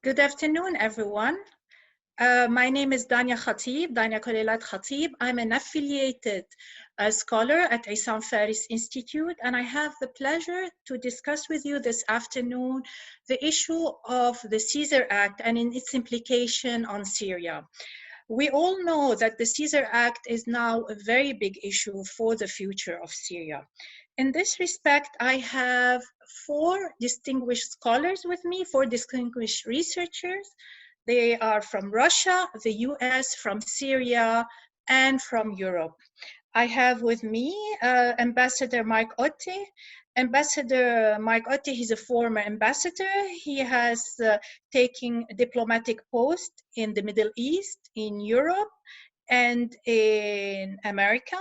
Good afternoon, everyone. My name is Dania Khalilat Khatib. I'm an affiliated scholar at Isam Faris Institute, and I have the pleasure to discuss with you this afternoon the issue of the Caesar Act and its implication on Syria. We all know that the Caesar Act is now a very big issue for the future of Syria. In this respect, I have four distinguished scholars with me, four distinguished researchers. They are from Russia, the US, from Syria, and from Europe. I have with me Ambassador Mike Otte. Ambassador Mike Otte, he's a former ambassador. He has taken diplomatic posts in the Middle East, in Europe, and in America.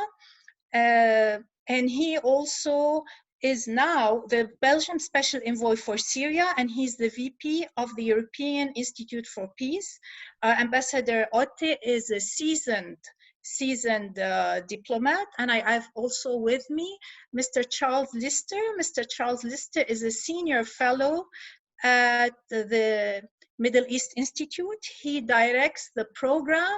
And he also is now the Belgian Special Envoy for Syria, and he's the VP of the European Institute for Peace. Ambassador Otte is a seasoned diplomat, and I have also with me Mr. Charles Lister. Mr. Charles Lister is a senior fellow at the Middle East Institute. He directs the program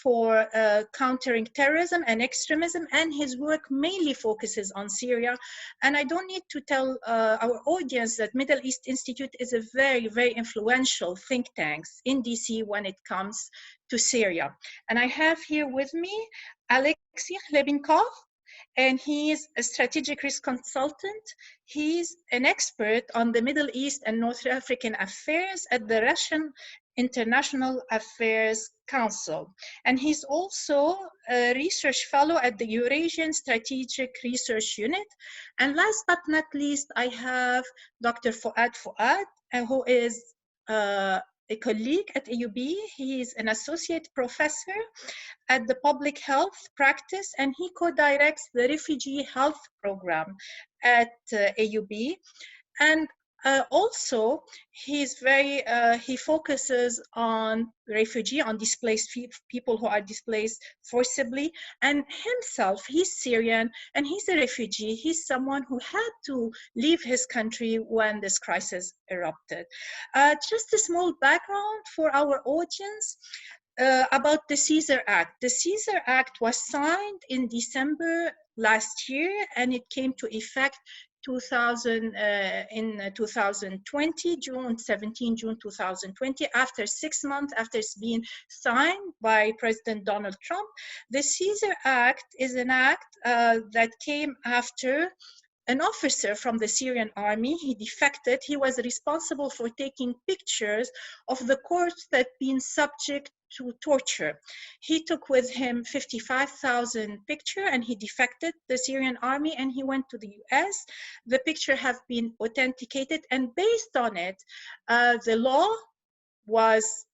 for countering terrorism and extremism, and his work mainly focuses on Syria. And I don't need to tell our audience that Middle East Institute is a very, very influential think tank in DC when it comes to Syria. And I have here with me Alexei Khlebinkov, and he's a strategic risk consultant. He's an expert on the Middle East and North African affairs at the Russian International Affairs Council. And he's also a research fellow at the Eurasian Strategic Research Unit. And last but not least, I have Dr. Fouad Fouad, who is a colleague at AUB. He is an associate professor at the public health practice, and he co-directs the Refugee Health Program at AUB. And also, he focuses on refugee, on displaced people who are displaced forcibly. And himself, he's Syrian and he's a refugee. He's someone who had to leave his country when this crisis erupted. Just a small background for our audience. About the Caesar Act. The Caesar Act was signed in December last year, and it came to effect in 2020, June 2020, after 6 months after it's been signed by President Donald Trump. The Caesar Act is an act that came after an officer from the Syrian army. He defected. He was responsible for taking pictures of the corpses that had been subject to torture. He took with him 55,000 pictures, and he defected the Syrian army, and he went to the US. The pictures have been authenticated, and based on it, the law was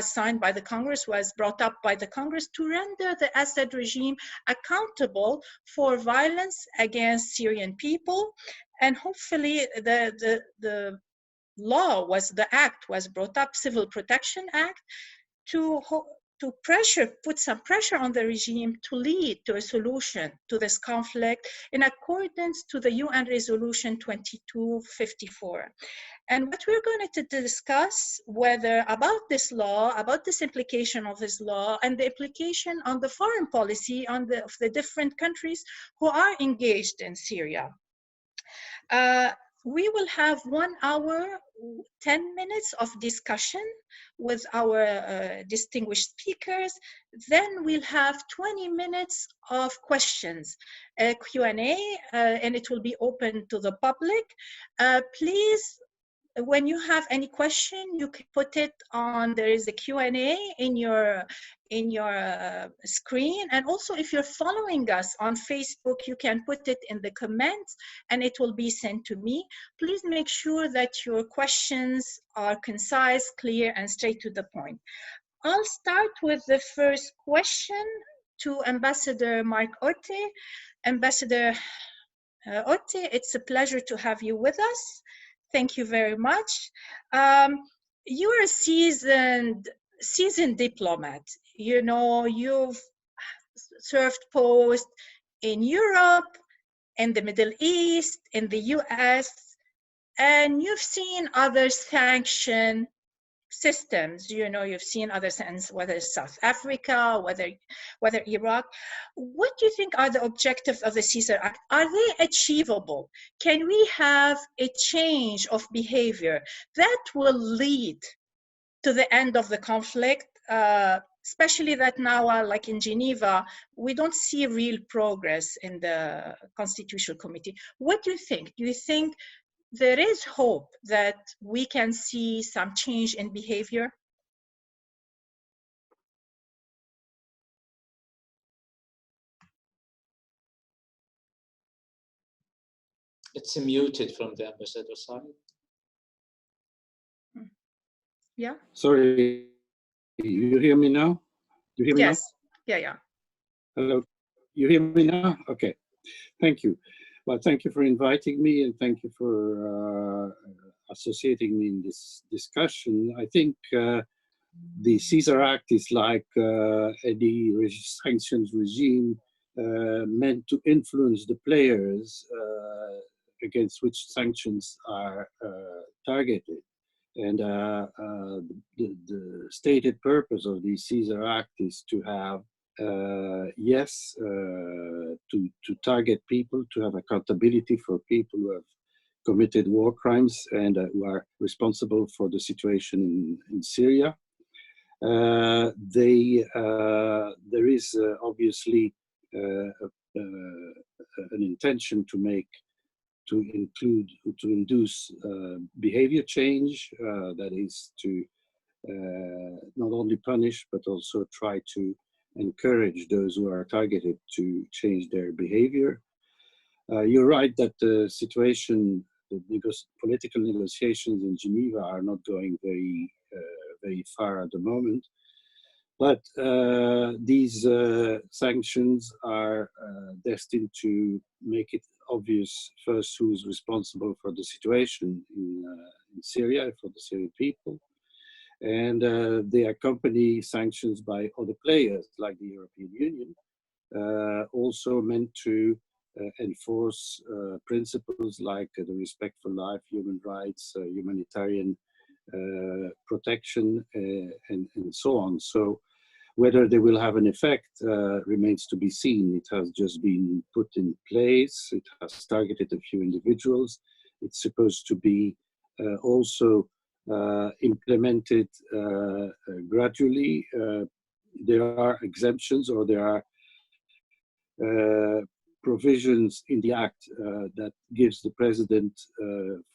signed by the Congress, was brought up by the Congress to render the Assad regime accountable for violence against Syrian people. And hopefully the act was brought up, Civil Protection Act, to put some pressure on the regime to lead to a solution to this conflict in accordance to the UN Resolution 2254. And what we're going to discuss about this law, about this implication of this law, and the implication on the foreign policy of the different countries who are engaged in Syria. We will have 1 hour, 10 minutes of discussion with our distinguished speakers. Then we'll have 20 minutes of questions, Q&A, and it will be open to the public. Please, when you have any question, you can put it on, there is a Q&A in your screen. And also, if you're following us on Facebook, you can put it in the comments and it will be sent to me. Please make sure that your questions are concise, clear, and straight to the point. I'll start with the first question to Ambassador Mark Otte. Ambassador Otte, it's a pleasure to have you with us. Thank you very much. You're a seasoned diplomat. You know, you've served posts in Europe, in the Middle East, in the US, And you've seen other sanction systems, you know, you've seen other sense, whether it's South Africa, whether Iraq. What do you think are the objectives of the Caesar Act? Are they achievable? Can we have a change of behavior that will lead to the end of the conflict? Especially that now, like in Geneva, we don't see real progress in the Constitutional Committee. What do you think? Do you think there is hope that we can see some change in behavior? It's muted from the ambassador side. Yeah. Sorry, you hear me now? You hear me Yes. now? Yeah. Hello. You hear me now? Okay. Thank you. Well, thank you for inviting me, and thank you for associating me in this discussion. I think the Caesar Act is like any sanctions regime meant to influence the players against which sanctions are targeted. And the stated purpose of the Caesar Act is to have, to target people, to have accountability for people who have committed war crimes and who are responsible for the situation in Syria. There is obviously an intention to induce behavior change, that is to not only punish but also try to encourage those who are targeted to change their behavior. You're right that the situation, the political negotiations in Geneva are not going very far at the moment. But these sanctions are destined to make it obvious first who's responsible for the situation in Syria, for the Syrian people. And they accompany sanctions by other players like the European Union, also meant to enforce principles like the respect for life, human rights, humanitarian protection, and so on. So whether they will have an effect remains to be seen. It has just been put in place. It has targeted a few individuals. It's supposed to be also implemented gradually. There are exemptions, or there are provisions in the act that gives the president,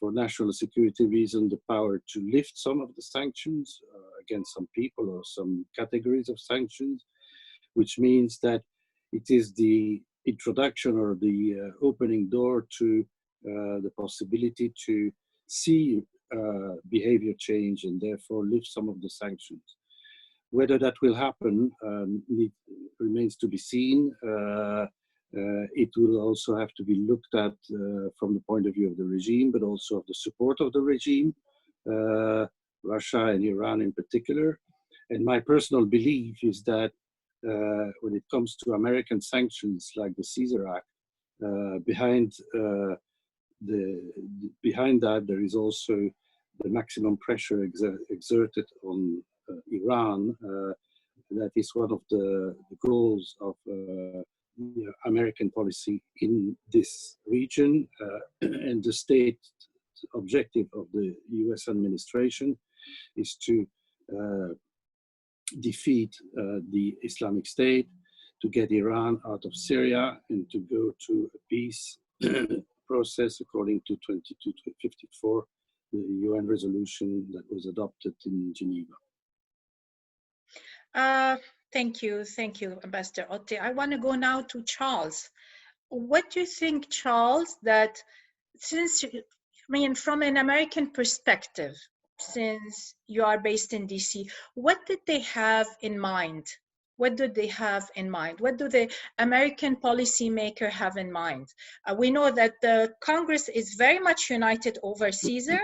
for national security reasons, the power to lift some of the sanctions against some people or some categories of sanctions, which means that it is the introduction or the opening door to the possibility to see behavior change and therefore lift some of the sanctions. Whether that will happen remains to be seen. It will also have to be looked at from the point of view of the regime, but also of the support of the regime, Russia and Iran in particular. And my personal belief is that when it comes to American sanctions like the Caesar Act, behind that there is also the maximum pressure exerted on Iran. That is one of the goals of American policy in this region, and the state objective of the US administration is to defeat the Islamic State, to get Iran out of Syria, and to go to a peace process according to 2254, the UN resolution that was adopted in Geneva. Thank you, Ambassador Otte. I want to go now to Charles. What do you think, Charles, that since, from an American perspective, since you are based in DC, what did they have in mind? What do they have in mind? What do the American policymaker have in mind? We know that the Congress is very much united over Caesar.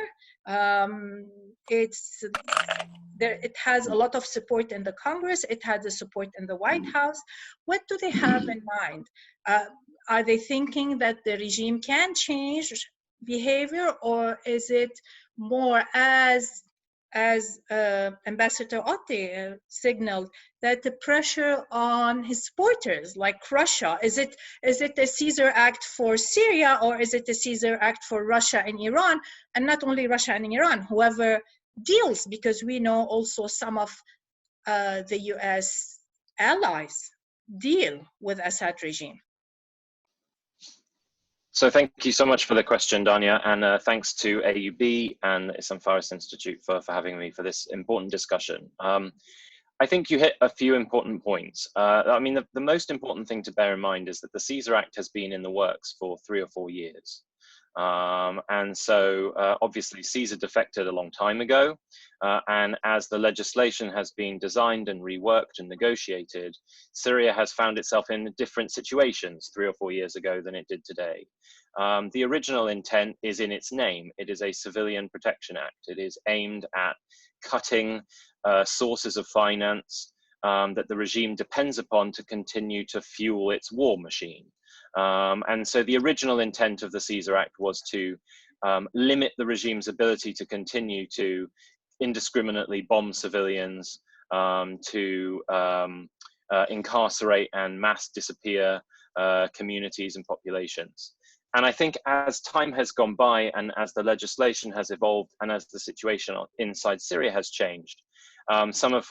It has a lot of support in the Congress. It has the support in the White House. What do they have in mind? Are they thinking that the regime can change? behavior, or is it more as Ambassador Otte signaled, that the pressure on his supporters, like Russia, is it a Caesar Act for Syria, or is it a Caesar Act for Russia and Iran? And not only Russia and Iran, whoever deals, because we know also some of the US allies deal with Assad regime. So thank you so much for the question, Dania, and thanks to AUB and Islam Faris Institute for having me for this important discussion. I think you hit a few important points. I mean, the most important thing to bear in mind is that the Caesar Act has been in the works for 3 or 4 years. And so obviously Caesar defected a long time ago, and as the legislation has been designed and reworked and negotiated, Syria has found itself in different situations 3 or 4 years ago than it did today. The original intent is in its name. It is a Civilian Protection Act. It is aimed at cutting sources of finance that the regime depends upon to continue to fuel its war machine. And so the original intent of the Caesar Act was to limit the regime's ability to continue to indiscriminately bomb civilians, to incarcerate and mass disappear communities and populations. And I think as time has gone by and as the legislation has evolved and as the situation inside Syria has changed, some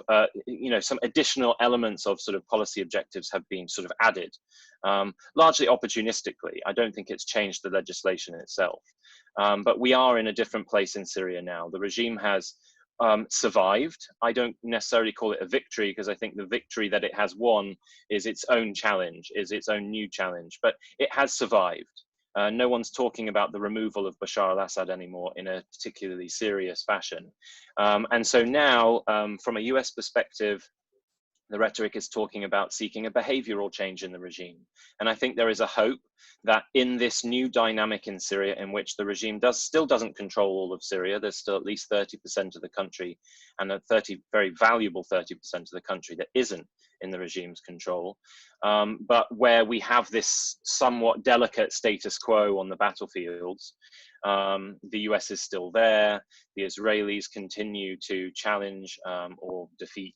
additional elements of sort of policy objectives have been sort of added, largely opportunistically. I don't think it's changed the legislation itself. But we are in a different place in Syria now. The regime has survived. I don't necessarily call it a victory, because I think the victory that it has won is its own challenge, is its own new challenge, but it has survived. No one's talking about the removal of Bashar al-Assad anymore in a particularly serious fashion. And so now, from a US perspective, the rhetoric is talking about seeking a behavioral change in the regime. And I think there is a hope that in this new dynamic in Syria, in which the regime still doesn't control all of Syria, there's still at least 30% of the country, and a very valuable 30% of the country that isn't in the regime's control, but where we have this somewhat delicate status quo on the battlefields. The US is still there. The Israelis continue to challenge or defeat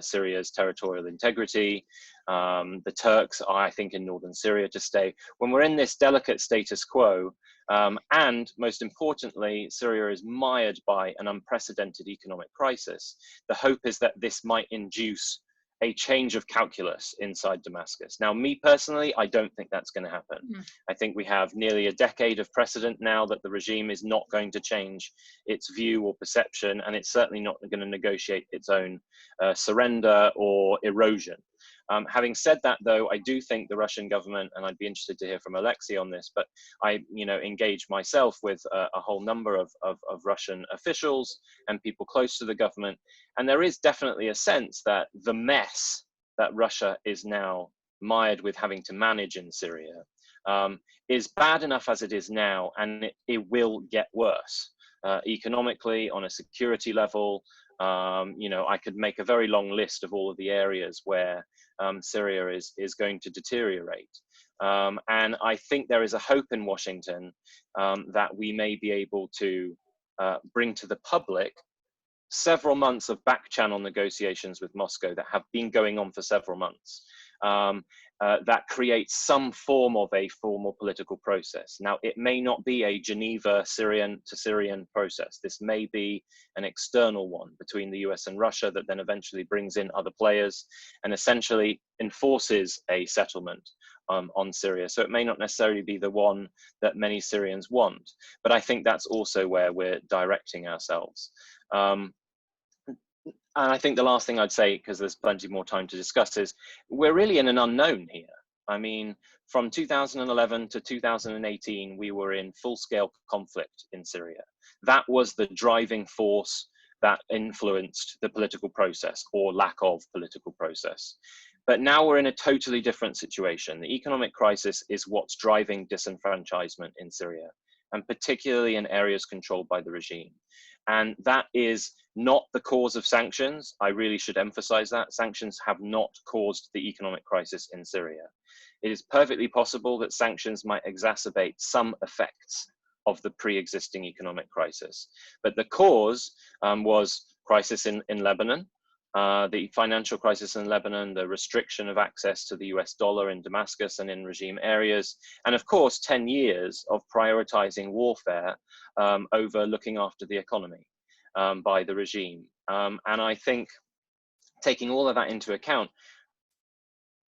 Syria's territorial integrity. The Turks are, I think, in northern Syria to stay. When we're in this delicate status quo, and most importantly, Syria is mired by an unprecedented economic crisis, the hope is that this might induce a change of calculus inside Damascus. Now, me personally, I don't think that's going to happen. I think we have nearly a decade of precedent now that the regime is not going to change its view or perception, and it's certainly not going to negotiate its own surrender or erosion. Having said that, though, I do think the Russian government, and I'd be interested to hear from Alexei on this, but I engage myself with a whole number of Russian officials and people close to the government, and there is definitely a sense that the mess that Russia is now mired with having to manage in Syria is bad enough as it is now, and it will get worse economically, on a security level. I could make a very long list of all of the areas where Syria is going to deteriorate. And I think there is a hope in Washington that we may be able to bring to the public several months of back-channel negotiations with Moscow that have been going on for several months. That creates some form of a formal political process. Now, it may not be a Geneva Syrian to Syrian process. This may be an external one between the US and Russia that then eventually brings in other players and essentially enforces a settlement on Syria. So it may not necessarily be the one that many Syrians want, but I think that's also where we're directing ourselves. And I think the last thing I'd say, because there's plenty more time to discuss, is we're really in an unknown here. I mean, from 2011 to 2018, we were in full-scale conflict in Syria. That was the driving force that influenced the political process, or lack of political process. But now we're in a totally different situation. The economic crisis is what's driving disenfranchisement in Syria, and particularly in areas controlled by the regime. And that is not the cause of sanctions. I really should emphasize that. Sanctions have not caused the economic crisis in Syria. It is perfectly possible that sanctions might exacerbate some effects of the pre-existing economic crisis. But the cause was crisis in Lebanon, the financial crisis in Lebanon, the restriction of access to the US dollar in Damascus and in regime areas, and of course 10 years of prioritizing warfare over looking after the economy by the regime. And I think taking all of that into account,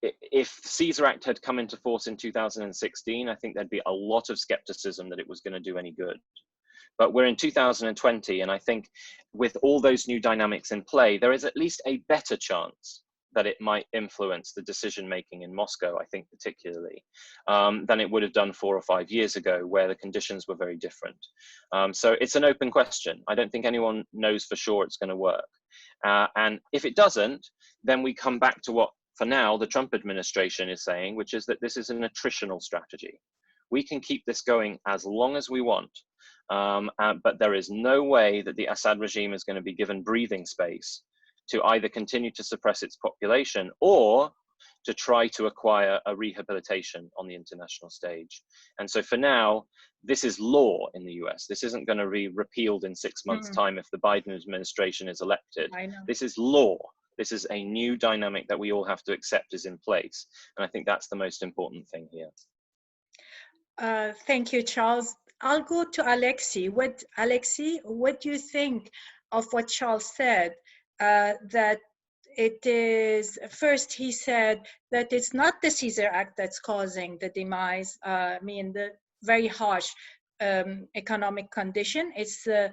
if the Caesar Act had come into force in 2016, I think there'd be a lot of skepticism that it was going to do any good. But we're in 2020, and I think with all those new dynamics in play, there is at least a better chance that it might influence the decision-making in Moscow, I think particularly, than it would have done 4 or 5 years ago, where the conditions were very different. So it's an open question. I don't think anyone knows for sure it's going to work. And if it doesn't, then we come back to what, for now, the Trump administration is saying, which is that this is an attritional strategy. We can keep this going as long as we want, but there is no way that the Assad regime is going to be given breathing space to either continue to suppress its population or to try to acquire a rehabilitation on the international stage. And so for now, this is law in the US. This isn't going to be repealed in 6 months' time if the Biden administration is elected. This is law. This is a new dynamic that we all have to accept is in place. And I think that's the most important thing here. Thank you, Charles. I'll go to Alexei. Alexei, what do you think of what Charles said? That it is, first he said that it's not the Caesar Act that's causing the demise, the very harsh economic condition. It's the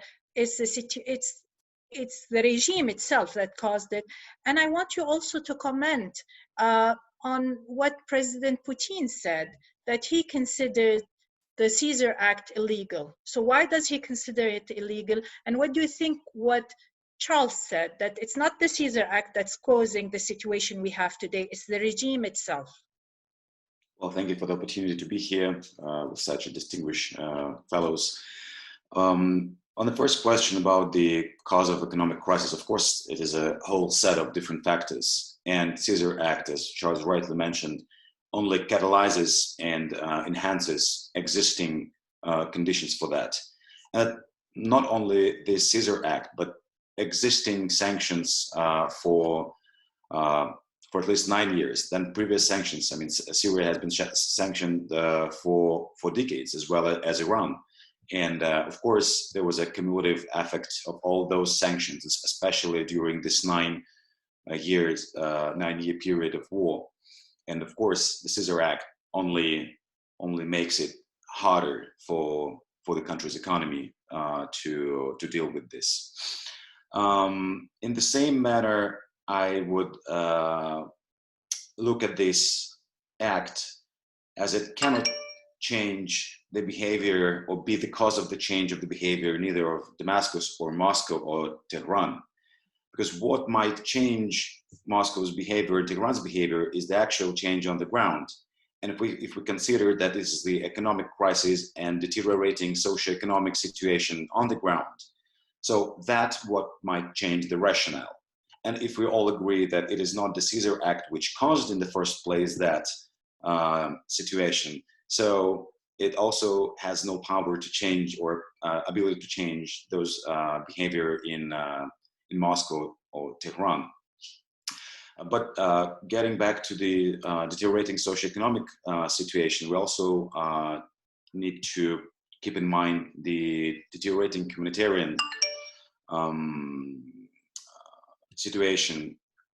regime itself that caused it. And I want you also to comment on what President Putin said, that he considered the Caesar Act illegal. So why does he consider it illegal? And what do you think what Charles said, that it's not the Caesar Act that's causing the situation we have today, it's the regime itself? Well, thank you for the opportunity to be here with such a distinguished fellows. On the first question about the cause of economic crisis, of course, it is a whole set of different factors. And Caesar Act, as Charles rightly mentioned, only catalyzes and enhances existing conditions for that. Not only the Caesar Act, but existing sanctions for at least 9 years. Then previous sanctions. I mean, Syria has been sanctioned for decades, as well as Iran. And of course, there was a cumulative effect of all those sanctions, especially during this 9 year period of war. And of course, the Caesar Act only makes it harder for the country's economy to deal with this. In the same manner, I would look at this act as it cannot change the behavior or be the cause of the change of the behavior neither of Damascus or Moscow or Tehran. Because what might change Moscow's behavior and Tehran's behavior is the actual change on the ground. And if we consider that this is the economic crisis and deteriorating socioeconomic situation on the ground, so that's what might change the rationale. And if we all agree that it is not the Caesar Act which caused in the first place that situation, so it also has no power to change or ability to change those behavior in Moscow or Tehran. But getting back to the deteriorating socioeconomic situation, we also need to keep in mind the deteriorating humanitarian situation,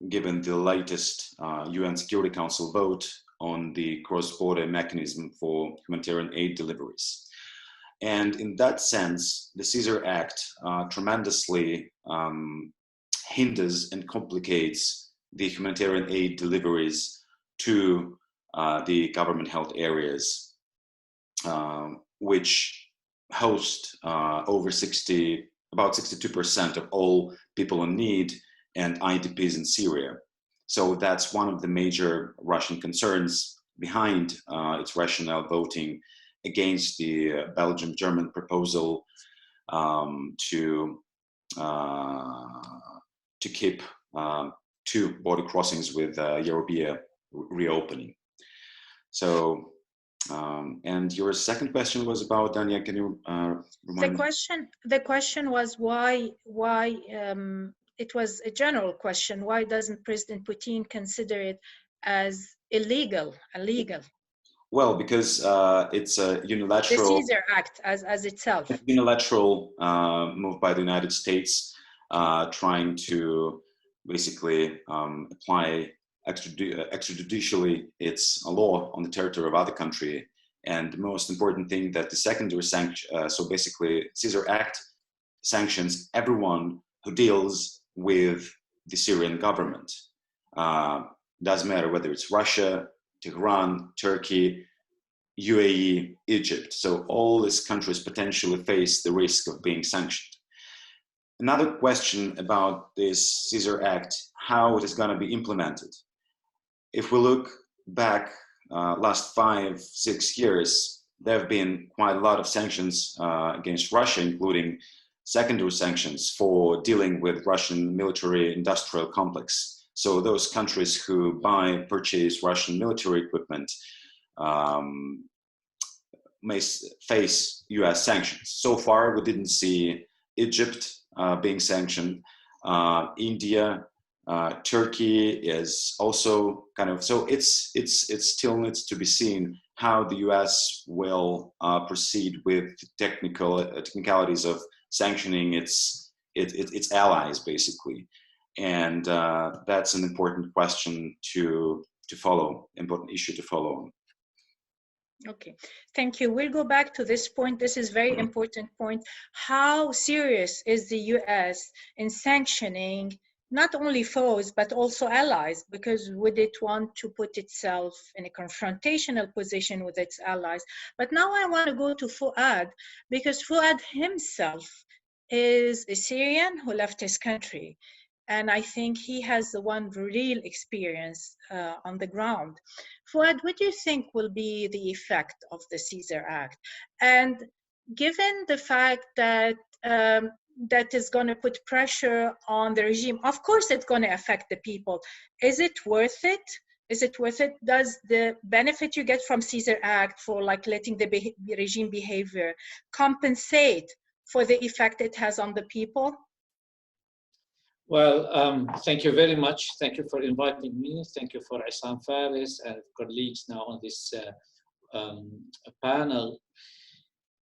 given the latest UN Security Council vote on the cross-border mechanism for humanitarian aid deliveries. And in that sense, the Caesar Act tremendously hinders and complicates the humanitarian aid deliveries to the government-held areas, which host about 62% of all people in need and IDPs in Syria. So that's one of the major Russian concerns behind its rationale voting against the Belgium-German proposal to keep 2 border crossings with Eurobia reopening. So And your second question was about, Dania, can you remind me? The question was why it was a general question. Why doesn't President Putin consider it as illegal? Well, because it's a unilateral. The Caesar Act as itself. Unilateral move by the United States, trying to basically apply extrajudicially its law on the territory of other country. And the most important thing that the secondary sanction, so basically Caesar Act sanctions everyone who deals with the Syrian government. Doesn't matter whether it's Russia, Tehran, Turkey, UAE, Egypt. So all these countries potentially face the risk of being sanctioned. Another question about this Caesar Act, how it is going to be implemented. If we look back last 5-6 years, there have been quite a lot of sanctions against Russia, including secondary sanctions for dealing with Russian military industrial complex. So those countries who purchase Russian military equipment may face US sanctions. So far, we didn't see Egypt being sanctioned. India, Turkey is also kind of, so it still needs to be seen how the US will proceed with technicalities of sanctioning its allies, basically. And that's an important question to follow, important issue to follow. Okay, thank you. We'll go back to this point. This is very important point. How serious is the US in sanctioning not only foes, but also allies? Because would it want to put itself in a confrontational position with its allies? But now I want to go to Fuad, because Fuad himself is a Syrian who left his country. And I think he has the one real experience on the ground. Fuad, what do you think will be the effect of the Caesar Act? And given the fact that that is going to put pressure on the regime, of course it's going to affect the people. Is it worth it? Is it worth it? Does the benefit you get from Caesar Act for like letting the regime behavior compensate for the effect it has on the people? Well, thank you very much. Thank you for inviting me. Thank you for Isam Faris and colleagues now on this panel.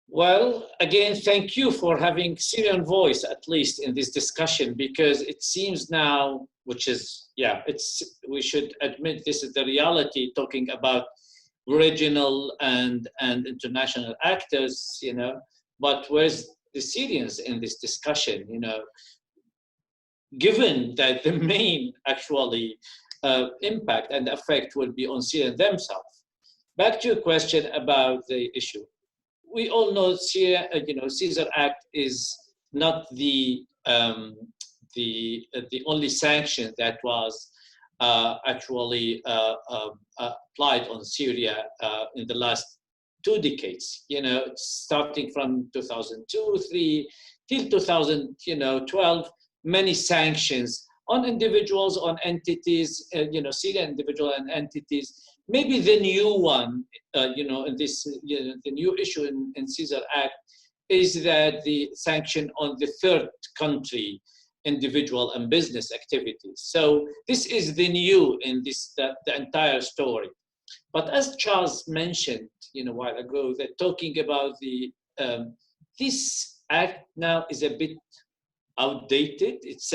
Well, again, thank you for having Syrian voice, at least in this discussion, because it seems now, which is, yeah, we should admit this is the reality, talking about regional and international actors, you know, but where's the Syrians in this discussion, you know? Given that the main actually impact and effect will be on Syria themselves. Back to your question about the issue. We all know Syria, Caesar Act is not the only sanction that was actually applied on Syria in the last 2 decades. You know, starting from 2002, 3 till 2012. Many sanctions on individuals, on entities, Syrian individual and entities. Maybe the new one, in this, the new issue in Caesar Act is that the sanction on the third country, individual and business activities. So this is the new in this the entire story. But as Charles mentioned, a while ago, that talking about the this act now is a bit outdated. It's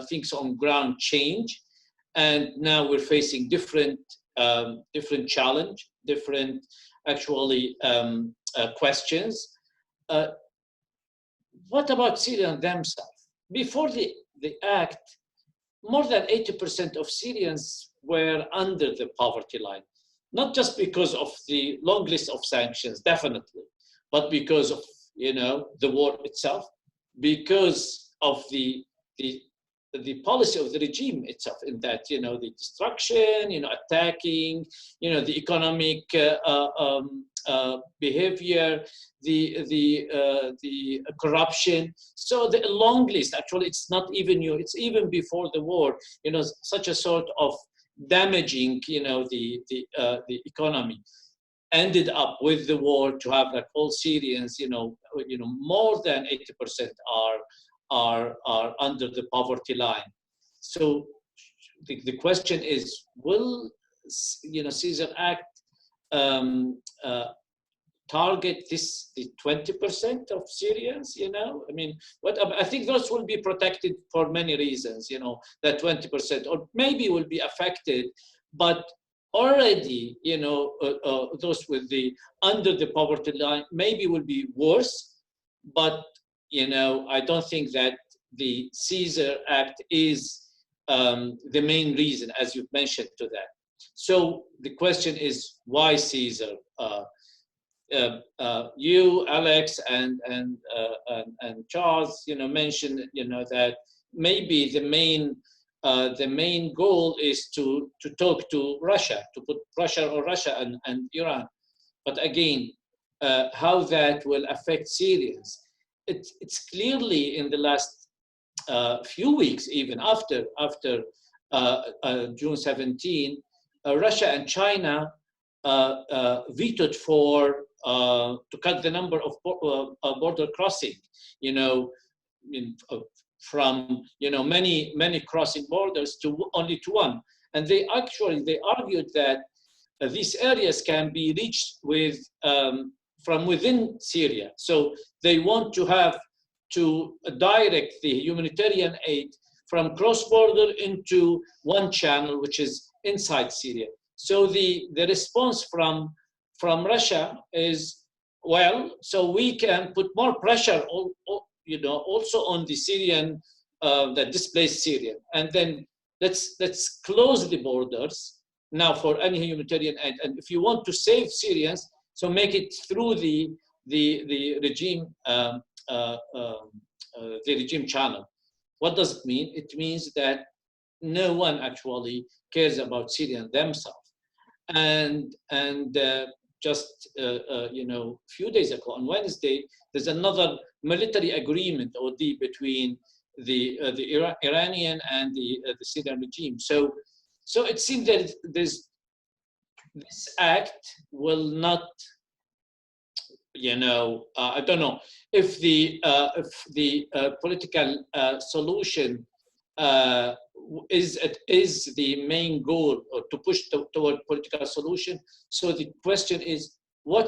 things on ground change, and now we're facing different challenge, different actually questions. What about Syrians themselves? Before the act, more than 80% of Syrians were under the poverty line, not just because of the long list of sanctions, definitely, but because of the war itself, because of the policy of the regime itself, in that the destruction, attacking, the economic behavior, the corruption. So the long list, actually, it's not even new. It's even before the war. Such a sort of damaging, the economy, ended up with the war to have like all Syrians, more than 80% are under the poverty line. So the question is, will Caesar Act target the 20% of Syrians? I think those will be protected for many reasons. That 20%, or maybe will be affected, but already, those with the under the poverty line maybe will be worse. But I don't think that the Caesar Act is the main reason, as you've mentioned, to that. So the question is, why Caesar? You, Alex, and Charles, mentioned, that maybe the main goal is to talk to Russia, to put pressure on Russia and Iran. But again, how that will affect Syrians? It's clearly in the last few weeks, even after June 17, Russia and China vetoed to cut the number of border crossing, from many crossing borders to only to one. And they argued that these areas can be reached from within Syria. So they want to direct the humanitarian aid from cross-border into one channel, which is inside Syria. So the response from Russia is, well, so we can put more pressure, also on the Syrian, the displaced Syrian, and then let's close the borders now for any humanitarian aid. And if you want to save Syrians, so make it through the regime channel. What does it mean? It means that no one actually cares about Syrians themselves. And just few days ago on Wednesday, there's another military agreement or deal between the Iranian and the Syrian regime. So it seems that this act will not, I don't know if the political solution is the main goal, or to push toward political solution. So the question is, what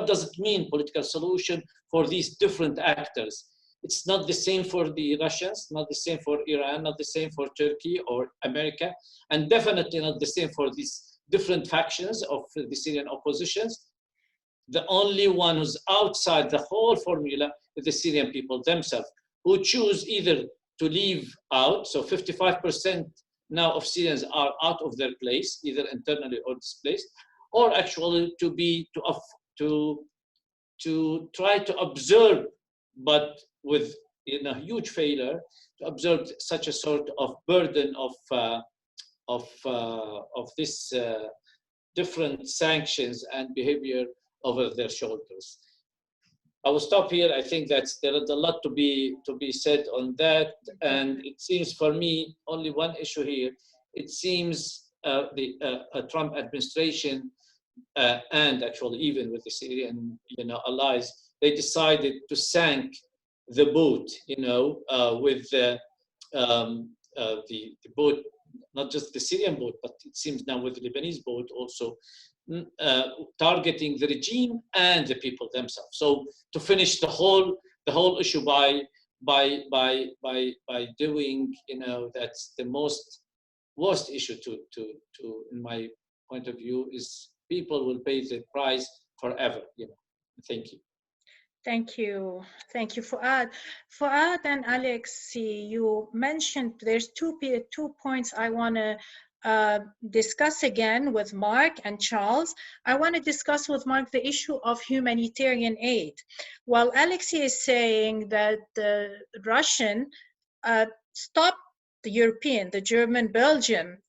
does it mean, political solution, for these different actors? It's not the same for the Russians, not the same for Iran, not the same for Turkey or America, and definitely not the same for these different factions of the Syrian oppositions. The only one who's outside the whole formula is the Syrian people themselves, who choose either to leave out. So 55% now of Syrians are out of their place, either internally or displaced, or actually to try to observe, but with huge failure, to observe such a sort of burden of this different sanctions and behavior over their shoulders. I will stop here. I think that there is a lot to be said on that, and it seems for me only one issue here. It seems the Trump administration and actually even with the Syrian allies, they decided to sink the boat, with the boat, not just the Syrian boat, but it seems now with the Lebanese boat also, targeting the regime and the people themselves. So to finish the whole issue by doing, that's the worst issue to in my point of view, is people will pay the price forever. Thank you. Thank you, Fuad. Fuad and Alex, you mentioned there's two points I want to discuss again with Mark and Charles. I want to discuss with Mark the issue of humanitarian aid. While Alexei is saying that the Russian stopped the German, Belgium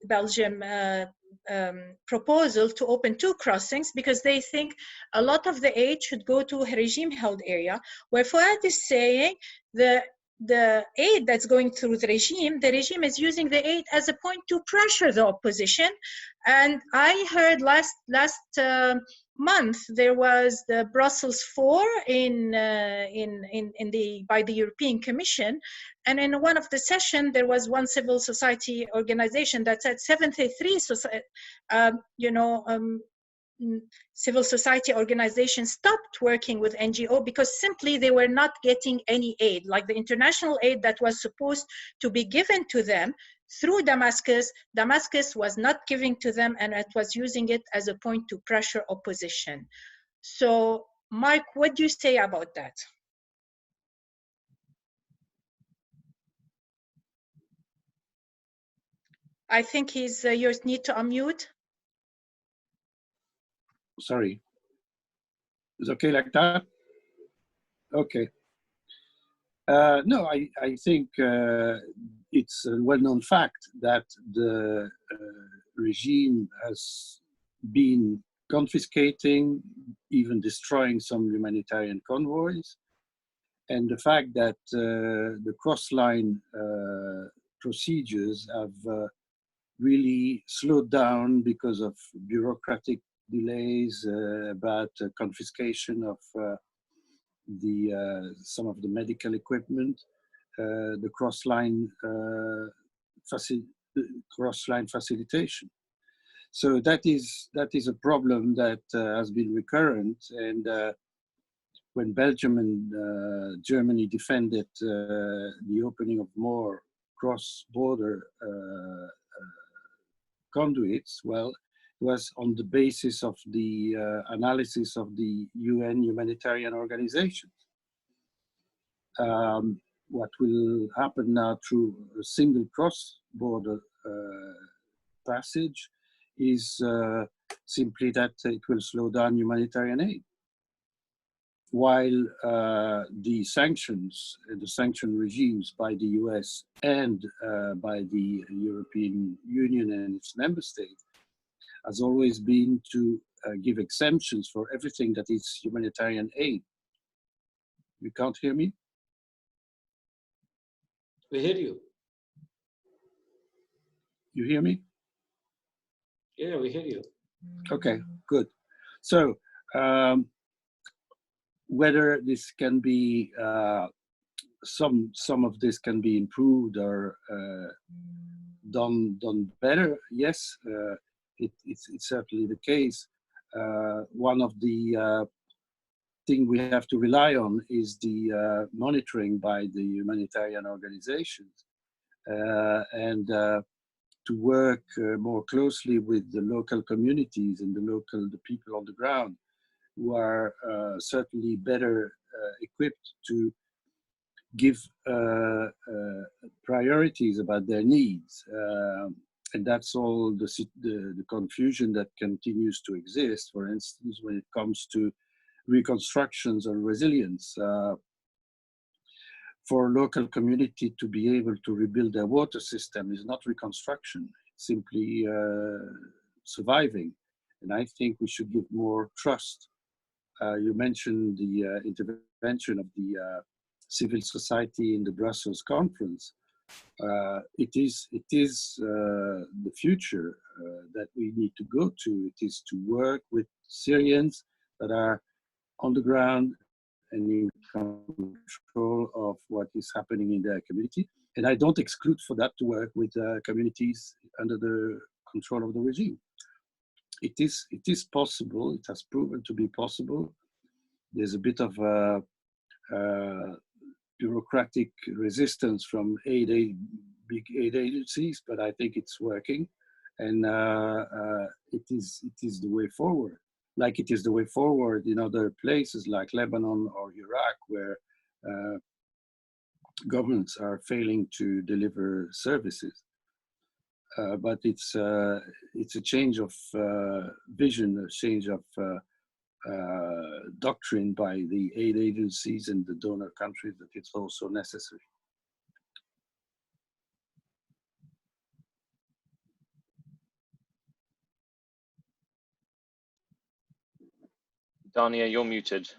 proposal to open 2 crossings because they think a lot of the aid should go to a regime-held area, where Fuad is saying the the aid that's going through the regime is using the aid as a point to pressure the opposition. And I heard last month there was the Brussels 4 by the European Commission, and in one of the sessions there was one civil society organization that said 73 civil society organizations stopped working with NGO because simply they were not getting any aid, like the international aid that was supposed to be given to them through Damascus. Damascus was not giving to them, and it was using it as a point to pressure opposition. So, Mike, what do you say about that? I think he's, you need to unmute. Sorry. Is it okay like that? Okay. No, I think it's a well-known fact that the regime has been confiscating, even destroying some humanitarian convoys. And the fact that the cross-line procedures have really slowed down because of bureaucratic delays, about confiscation of some of the medical equipment, the cross-line facilitation. So that is a problem that has been recurrent, and when Belgium and Germany defended the opening of more cross-border conduits, well, it was on the basis of the analysis of the UN humanitarian organizations. What will happen now through a single cross-border passage is simply that it will slow down humanitarian aid. While the sanction regimes by the US and by the European Union and its member states has always been to give exemptions for everything that is humanitarian aid. You can't hear me? We hear you. You hear me? Yeah, we hear you. Okay, good. So whether this can be, some of this can be improved or done better, yes, it's certainly the case. One of the thing we have to rely on is the monitoring by the humanitarian organizations, and to work more closely with the local communities and the people on the ground, who are certainly better equipped to give priorities about their needs. And that's all the confusion that continues to exist, for instance, when it comes to reconstructions or resilience. For a local community to be able to rebuild their water system is not reconstruction, it's simply surviving. And I think we should give more trust. You mentioned the intervention of the civil society in the Brussels conference. It is the future that we need to go to. It is to work with Syrians that are on the ground and in control of what is happening in their community. And I don't exclude for that to work with communities under the control of the regime. It is possible. It has proven to be possible. There's a bit of bureaucratic resistance from big aid agencies, but I think it's working, and it is the way forward. Like it is the way forward in other places like Lebanon or Iraq, where governments are failing to deliver services. But it's a change of vision, a change of doctrine by the aid agencies and the donor countries that it's also necessary. Dania, you're muted.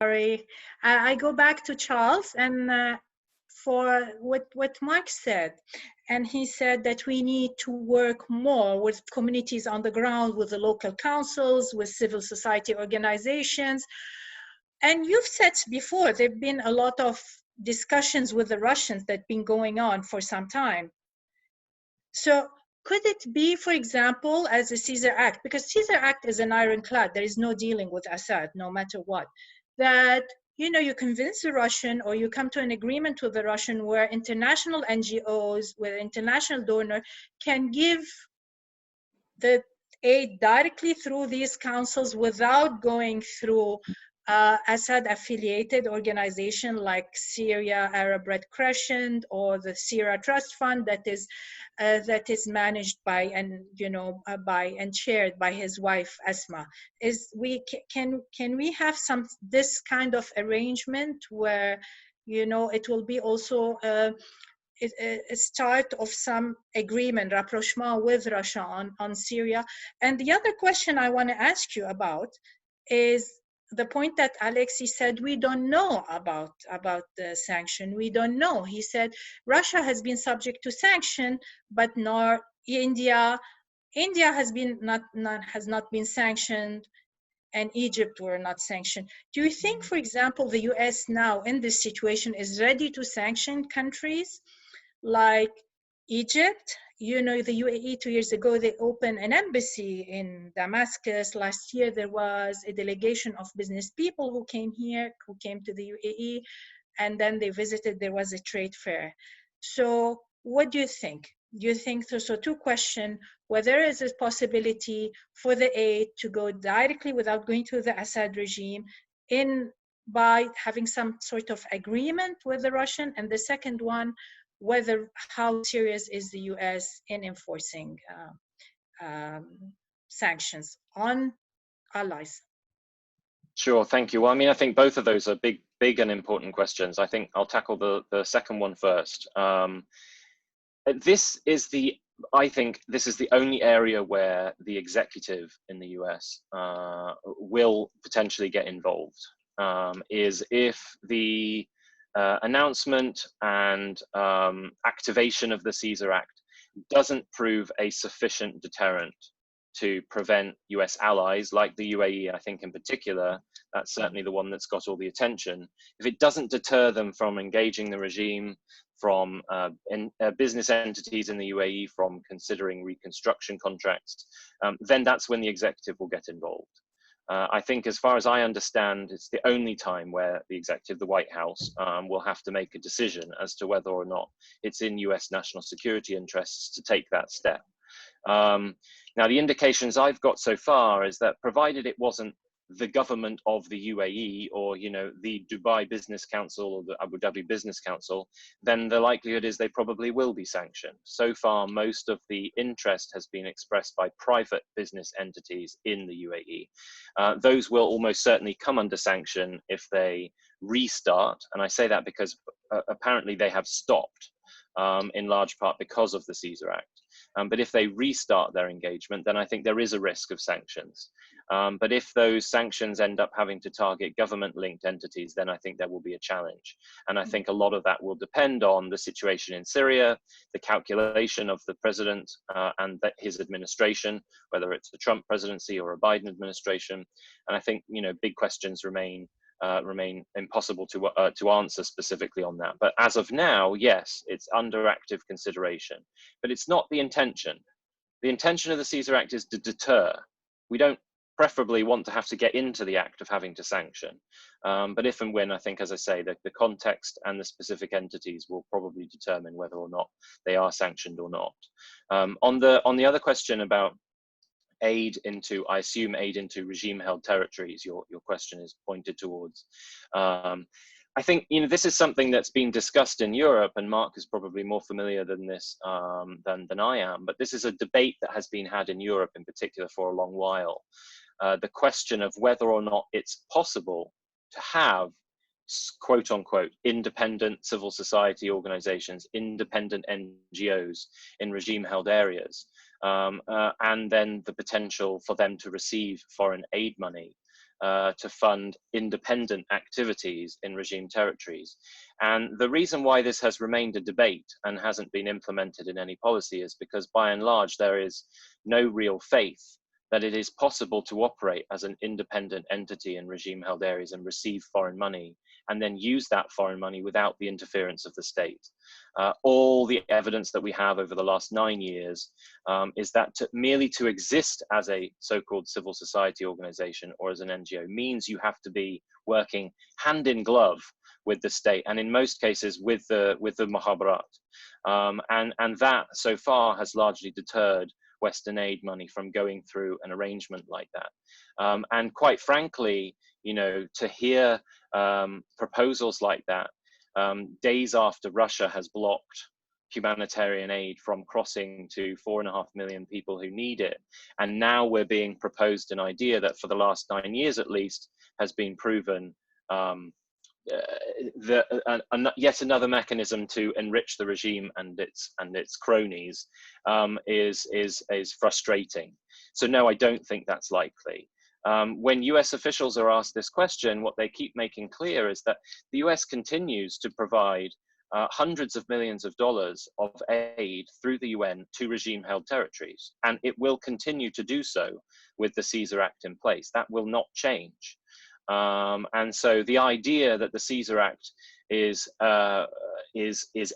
Sorry, I go back to Charles and for what Mark said, and he said that we need to work more with communities on the ground, with the local councils, with civil society organizations. And you've said before, there've been a lot of discussions with the Russians that have been going on for some time. So could it be, for example, as the Caesar Act, because Caesar Act is an ironclad, there is no dealing with Assad, no matter what, that you convince the Russian or you come to an agreement with the Russian where international NGOs, where international donor can give the aid directly through these councils without going through Assad-affiliated organization like Syria Arab Red Crescent or the Syria Trust Fund that is managed by and chaired by his wife Asma. Can we have this kind of arrangement where it will be also a start of some agreement, rapprochement with Russia on Syria? And the other question I want to ask you about is the point that Alexei said, we don't know about the sanction. We don't know. He said Russia has been subject to sanction, but nor India. India has not been sanctioned, and Egypt were not sanctioned. Do you think, for example, the US now in this situation is ready to sanction countries like Egypt? The UAE 2 years ago, they opened an embassy in Damascus. Last year, there was a delegation of business people who came to the UAE, and then they visited, there was a trade fair. So what do you think? Do you think, so two questions, whether there is a possibility for the aid to go directly without going through the Assad regime by having some sort of agreement with the Russian? And the second one, how serious is the US in enforcing sanctions on allies? Sure, thank you. Well, I mean, I think both of those are big and important questions. I think I'll tackle the second one first. I think this is the only area where the executive in the US will potentially get involved, is if the announcement and activation of the Caesar Act doesn't prove a sufficient deterrent to prevent US allies like the UAE, I think in particular, that's certainly the one that's got all the attention. If it doesn't deter them from engaging the regime, from business entities in the UAE from considering reconstruction contracts, then that's when the executive will get involved. I think, as far as I understand, it's the only time where the executive, the White House, will have to make a decision as to whether or not it's in US national security interests to take that step. Now, the indications I've got so far is that provided it wasn't the government of the UAE or, the Dubai Business Council or the Abu Dhabi Business Council, then the likelihood is they probably will be sanctioned. So far, most of the interest has been expressed by private business entities in the UAE. Those will almost certainly come under sanction if they restart. And I say that because apparently they have stopped in large part because of the Caesar Act. But if they restart their engagement, then I think there is a risk of sanctions. But if those sanctions end up having to target government-linked entities, then I think there will be a challenge. And I think a lot of that will depend on the situation in Syria, the calculation of the president and his administration, whether it's the Trump presidency or a Biden administration. And I think, big questions remain impossible to answer specifically on that. But as of now, yes, it's under active consideration. But it's not the intention. The intention of the Caesar Act is to deter. We don't preferably want to have to get into the act of having to sanction. But if and when, I think, as I say, the context and the specific entities will probably determine whether or not they are sanctioned or not. On the other question about aid into, I assume, aid into regime-held territories, your question is pointed towards. I think this is something that's been discussed in Europe, and Mark is probably more familiar than this than I am. But this is a debate that has been had in Europe, in particular, for a long while. The question of whether or not it's possible to have, quote unquote, independent civil society organizations, independent NGOs in regime-held areas. And then the potential for them to receive foreign aid money to fund independent activities in regime territories. And the reason why this has remained a debate and hasn't been implemented in any policy is because by and large there is no real faith that it is possible to operate as an independent entity in regime-held areas and receive foreign money, and then use that foreign money without the interference of the state. All the evidence that we have over the last 9 years is that merely to exist as a so-called civil society organization or as an NGO means you have to be working hand in glove with the state, and in most cases with the Mukhabarat. And that so far has largely deterred Western aid money from going through an arrangement like that. And quite frankly, you know, to hear proposals like that days after Russia has blocked humanitarian aid from crossing to 4.5 million people who need it, and now we're being proposed an idea that for the last 9 years at least has been proven yet another mechanism to enrich the regime and its cronies is frustrating. So no, I don't think that's likely. When US officials are asked this question, what they keep making clear is that the US continues to provide hundreds of millions of dollars of aid through the UN to regime-held territories, and it will continue to do so with the Caesar Act in place. That will not change. And so the idea that the Caesar Act is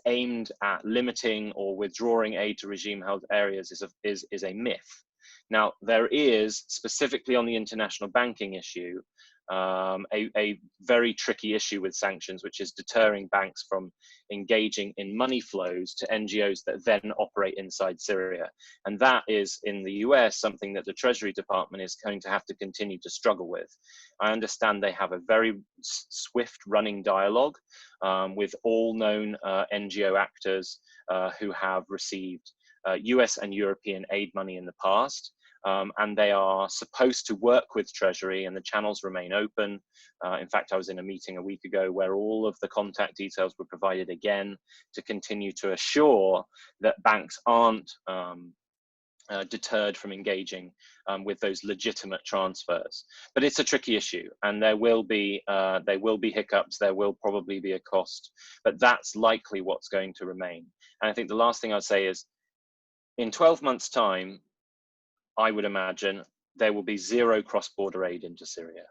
aimed at limiting or withdrawing aid to regime-held areas is a myth. Now, there is, specifically on the international banking issue, a very tricky issue with sanctions, which is deterring banks from engaging in money flows to NGOs that then operate inside Syria. And that is, in the US, something that the Treasury Department is going to have to continue to struggle with. I understand they have a very swift running dialogue with all known NGO actors who have received US and European aid money in the past. And they are supposed to work with Treasury, and the channels remain open. In fact, I was in a meeting a week ago where all of the contact details were provided again to continue to assure that banks aren't deterred from engaging with those legitimate transfers. But it's a tricky issue, and there will be hiccups, there will probably be a cost, but that's likely what's going to remain. And I think the last thing I'd say is, in 12 months' time, I would imagine there will be zero cross-border aid into Syria.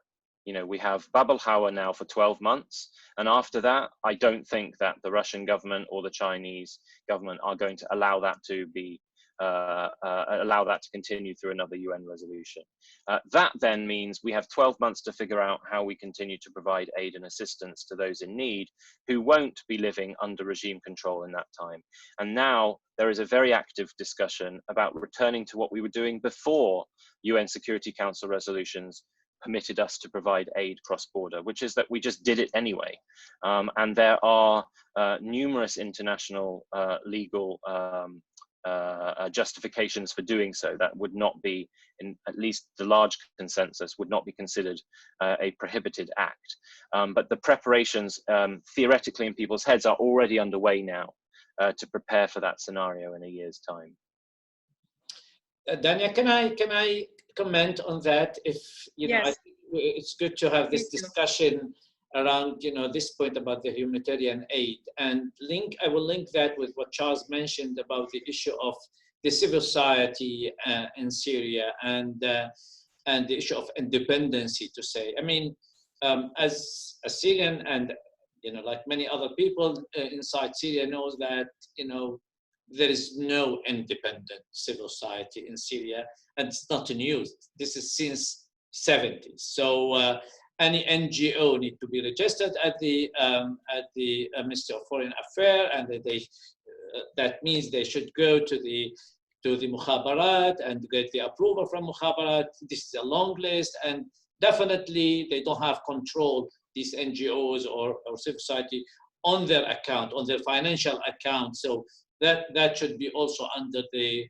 You know, we have Bab al-Hawa now for 12 months. And after that, I don't think that the Russian government or the Chinese government are going to allow that to be, continue through another UN resolution. That then means we have 12 months to figure out how we continue to provide aid and assistance to those in need who won't be living under regime control in that time. And now there is a very active discussion about returning to what we were doing before UN Security Council resolutions permitted us to provide aid cross-border, which is that we just did it anyway. And there are numerous international legal justifications for doing so that would not be, in at least the large consensus, would not be considered a prohibited act. But the preparations theoretically in people's heads are already underway now to prepare for that scenario in a year's time. Dania, can I comment on that? If you know, I think it's good to have this discussion around, you know, this point about the humanitarian aid, and I will link that with what Charles mentioned about the issue of the civil society in Syria and the issue of independency, to say. I mean, as a Syrian, and you know, like many other people inside Syria, knows that, you know, there is no independent civil society in Syria, and it's not news. This is since 70s. So any NGO need to be registered at the Ministry of Foreign Affairs, and that means they should go to the Mukhabarat and get the approval from Mukhabarat. This is a long list, and definitely they don't have control, these NGOs or civil society, on their account, on their financial account. So that should be also under the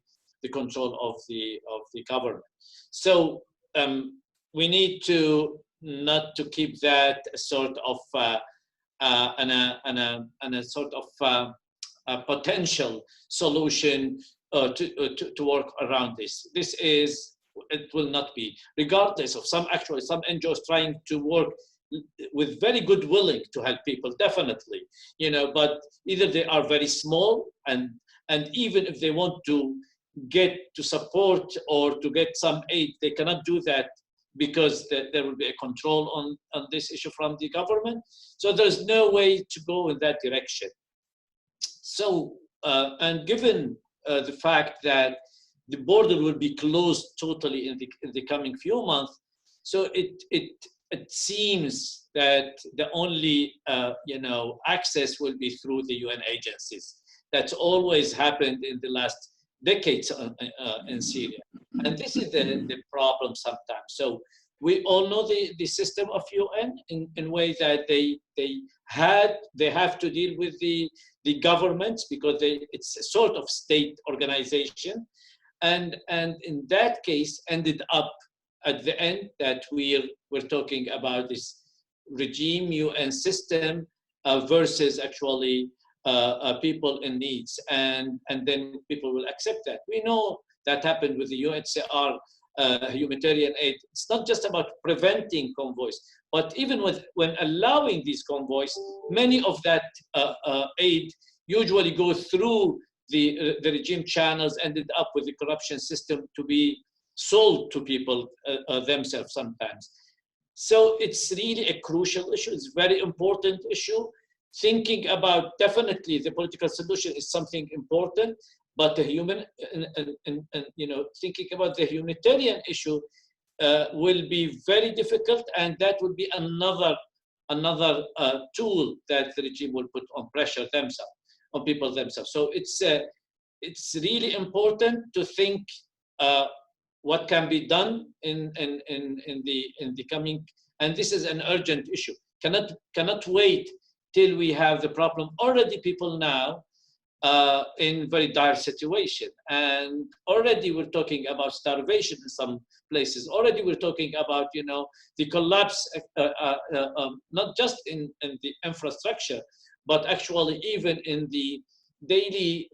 control of the government. So we need to not to keep that sort of and a sort of a potential solution to work around this. This is it will not be, regardless of some NGOs trying to work with very good willing to help people, definitely, but either they are very small, and even if they want to get to support or to get some aid, they cannot do that because there will be a control on this issue from the government. So there's no way to go in that direction. So, and given the fact that the border will be closed totally in the coming few months, so it seems that the only access will be through the UN agencies. That's always happened in the last decades in Syria, and this is the problem sometimes. So we all know the system of UN in way that they have to deal with the governments because it's a sort of state organization, and in that case ended up at the end that we're talking about this regime UN system versus actually people in needs, and then people will accept that. We know that happened with the UNHCR humanitarian aid. It's not just about preventing convoys, but even when allowing these convoys, many of that aid usually go through the regime channels, ended up with the corruption system to be sold to people themselves sometimes. So it's really a crucial issue. It's a very important issue. Thinking about definitely the political solution is something important, but the thinking about the humanitarian issue will be very difficult, and that will be another tool that the regime will put on pressure themselves, on people themselves. So it's really important to think what can be done in the coming, and this is an urgent issue. Cannot wait till we have the problem. Already people now in very dire situation, and already we're talking about starvation in some places. Already we're talking about the collapse, not just in the infrastructure, but actually even in the daily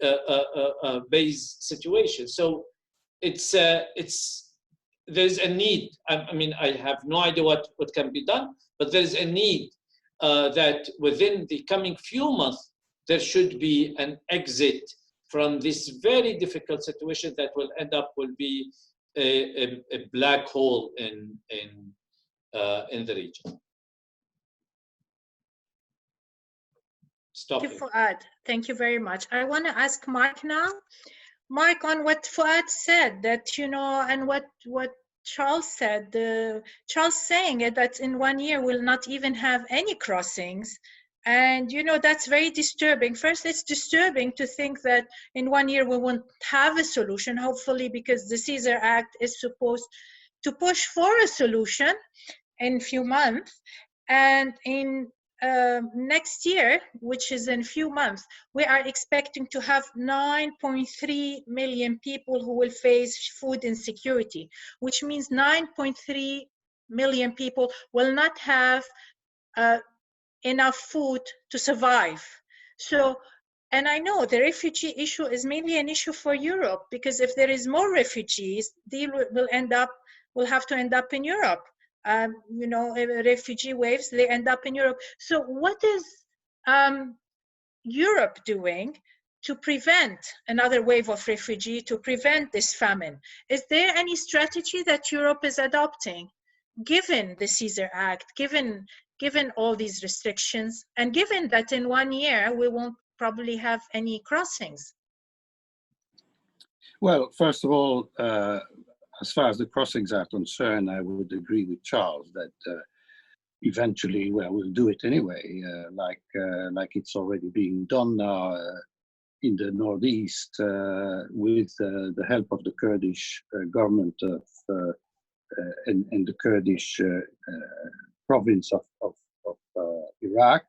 base situation. So there's a need. I mean, I have no idea what can be done, but there's a need that within the coming few months, there should be an exit from this very difficult situation that will be a black hole in the region. Thank you, Fuad. Thank you very much. I want to ask Mark now. Mark, on what Fuad said, that and what Charles said. Charles saying it that in 1 year we'll not even have any crossings. And that's very disturbing. First, it's disturbing to think that in 1 year we won't have a solution, hopefully, because the Caesar Act is supposed to push for a solution in a few months. And in next year, which is in a few months, we are expecting to have 9.3 million people who will face food insecurity, which means 9.3 million people will not have enough food to survive. So, and I know the refugee issue is mainly an issue for Europe, because if there is more refugees, they will have to end up in Europe. Refugee waves, they end up in Europe. So what is Europe doing to prevent another wave of refugee, to prevent this famine? Is there any strategy that Europe is adopting, given the Caesar Act, given all these restrictions, and given that in 1 year we won't probably have any crossings? Well, first of all, as far as the crossings are concerned, I would agree with Charles that eventually, we'll do it anyway, like it's already being done now in the northeast with the help of the Kurdish government and the Kurdish province of Iraq.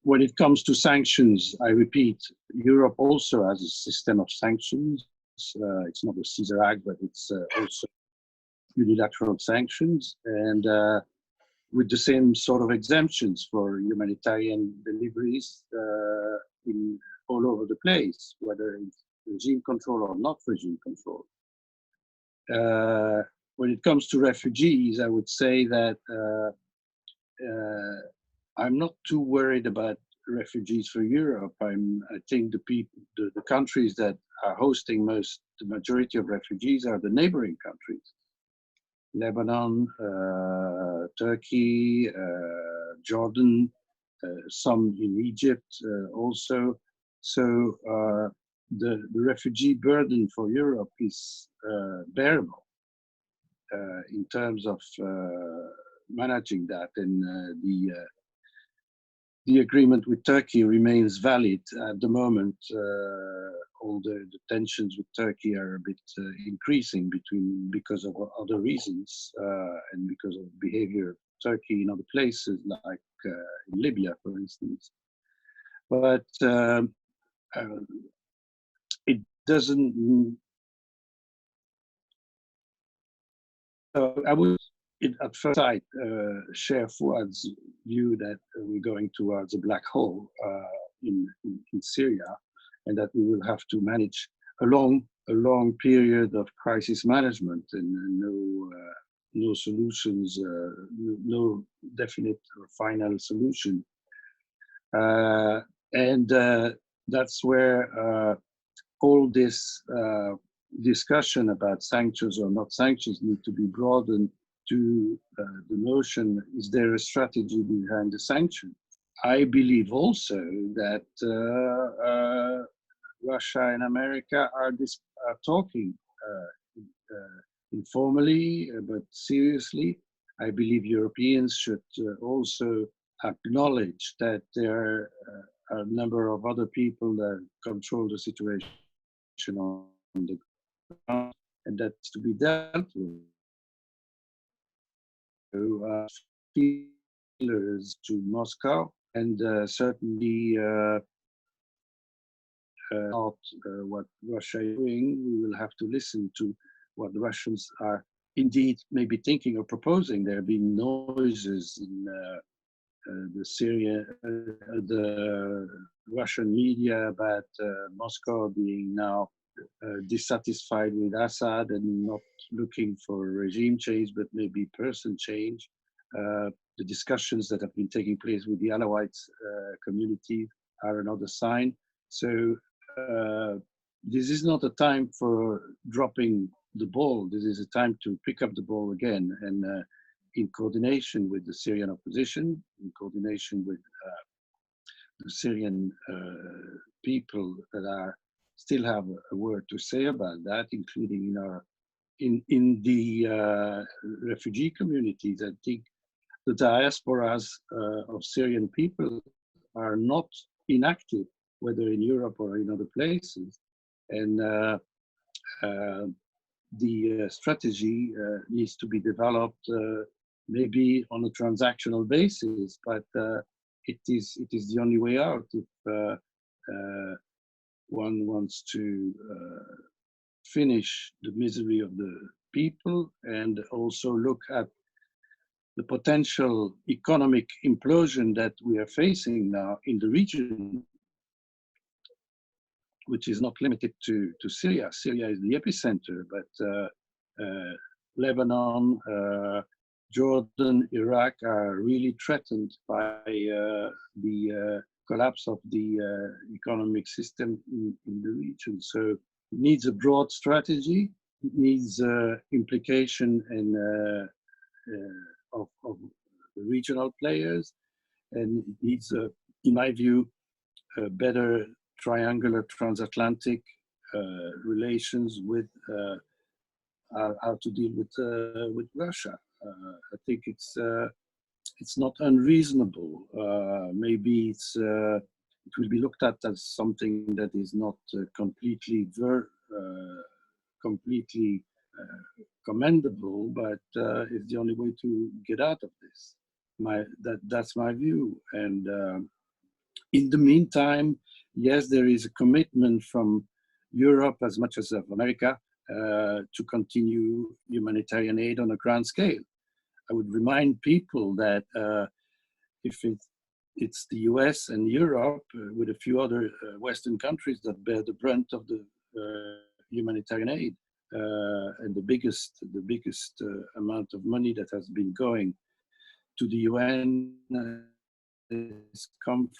When it comes to sanctions, I repeat, Europe also has a system of sanctions. It's not the Caesar Act, but it's also unilateral sanctions, and with the same sort of exemptions for humanitarian deliveries all over the place, whether regime control or not regime control. When it comes to refugees, I would say that I'm not too worried about refugees for Europe. I think the countries that are hosting the majority of refugees are the neighboring countries. Lebanon, Turkey, Jordan, some in Egypt also. So the refugee burden for Europe is bearable in terms of managing that, and the agreement with Turkey remains valid at the moment. All the tensions with Turkey are a bit increasing because of other reasons and because of behavior of Turkey in other places, like in Libya, for instance. But it doesn't. I would, at first sight, share Fouad's view that we're going towards a black hole in Syria, and that we will have to manage a long period of crisis management and no solutions, no definite or final solution. And that's where all this discussion about sanctions or not sanctions need to be broadened to the notion, is there a strategy behind the sanction? I believe also that Russia and America are talking informally but seriously. I believe Europeans should also acknowledge that there are a number of other people that control the situation on the ground, and that's to be dealt with. So, feelers to Moscow, and certainly not what Russia is doing. We will have to listen to what the Russians are indeed maybe thinking or proposing. There have been noises in the Russian media about Moscow being now dissatisfied with Assad and not looking for regime change, but maybe person change. The discussions that have been taking place with the Alawites community are another sign. So this is not a time for dropping the ball. This is a time to pick up the ball again, and in coordination with the Syrian opposition, in coordination with the Syrian people that still have a word to say about that, including in the refugee communities. I think the diasporas of Syrian people are not inactive, whether in Europe or in other places, and the strategy needs to be developed maybe on a transactional basis, but it is the only way out if one wants to finish the misery of the people and also look at the potential economic implosion that we are facing now in the region, which is not limited to Syria. Syria is the epicenter, but Lebanon, Jordan, Iraq are really threatened by the collapse of the economic system in the region. So it needs a broad strategy. It needs implication and of the regional players, and it needs, in my view, better triangular transatlantic relations with how to deal with Russia. I think it's not unreasonable. Maybe it will be looked at as something that is not completely commendable, but it's the only way to get out of this. That's my view. And in the meantime, yes, there is a commitment from Europe as much as of America to continue humanitarian aid on a grand scale. I would remind people that if it's the US and Europe with a few other Western countries that bear the brunt of the humanitarian aid, and the biggest amount of money that has been going to the UN has come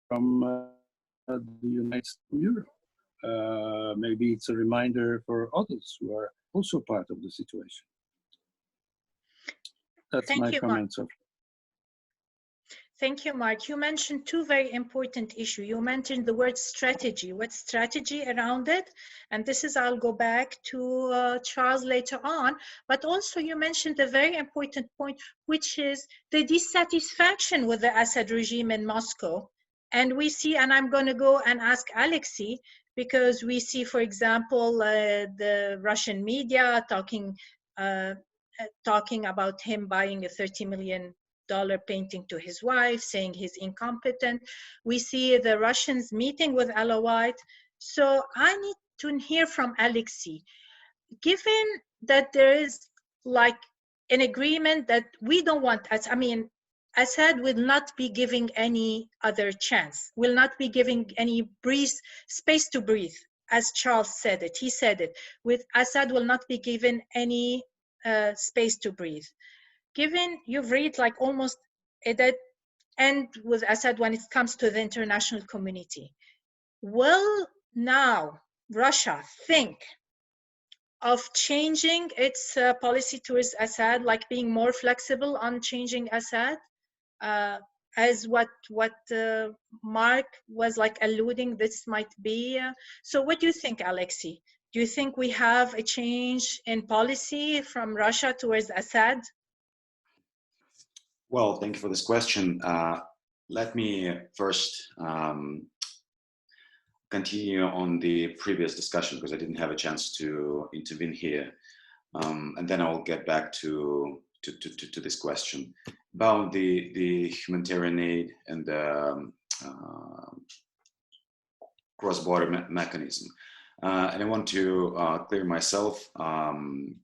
from the United States of Europe. Maybe it's a reminder for others who are also part of the situation. That's Thank my you, comments. Thank you, Mark. You mentioned two very important issues. You mentioned the word strategy. What strategy around it? And this is, I'll go back to Charles later on. But also you mentioned a very important point, which is the dissatisfaction with the Assad regime in Moscow. And we see, and I'm going to go and ask Alexei, because we see, for example, the Russian media talking about him buying a $30 million painting to his wife, saying he's incompetent. We see the Russians meeting with Alawite. So I need to hear from Alexei. Given that there is like an agreement that we don't want, Assad will not be giving any other chance, will not be giving any space to breathe, as Charles said it. He said it. With Assad will not be given any space to breathe. Given you've read like almost a dead end with Assad when it comes to the international community, will now Russia think of changing its policy towards Assad, like being more flexible on changing Assad, as what Mark was like alluding this might be? So what do you think, Alexei? Do you think we have a change in policy from Russia towards Assad? Well, thank you for this question. Let me first continue on the previous discussion because I didn't have a chance to intervene here, and then I'll get back to this question about the humanitarian aid and the cross-border mechanism. And I want to clear myself in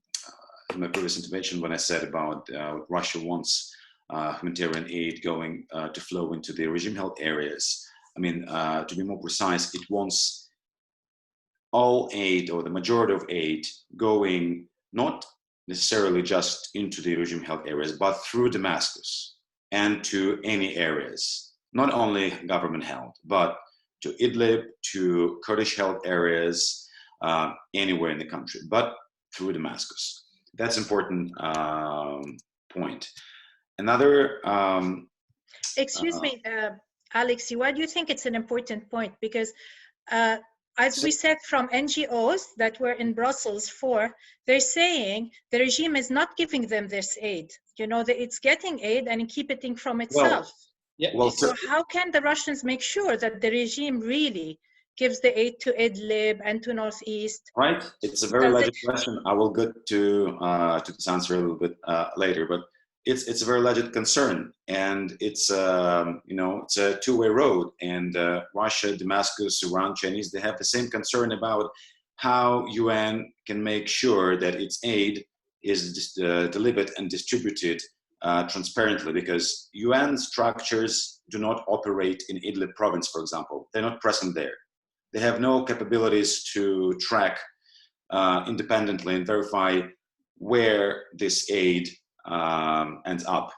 my previous intervention when I said about Russia wants humanitarian aid going to flow into the regime-held areas. I mean, to be more precise, it wants all aid or the majority of aid going not necessarily just into the regime-held areas, but through Damascus and to any areas, not only government-held, but to Idlib, to Kurdish-held areas, anywhere in the country, but through Damascus. That's an important point. Another excuse me, Alexei, why do you think it's an important point? Because as we said from NGOs that were in Brussels they're saying the regime is not giving them this aid. You know, that it's getting aid and keeping from itself. So how can the Russians make sure that the regime really gives the aid to Idlib and to Northeast? Right, it's a very legit question. I will get to this answer a little bit later, but it's a very legit concern, and it's it's a two-way road. And Russia, Damascus, Iran, Chinese, they have the same concern about how UN can make sure that its aid is delivered and distributed transparently, because UN structures do not operate in Idlib province, for example. They're not present there. They have no capabilities to track independently and verify where this aid ends up.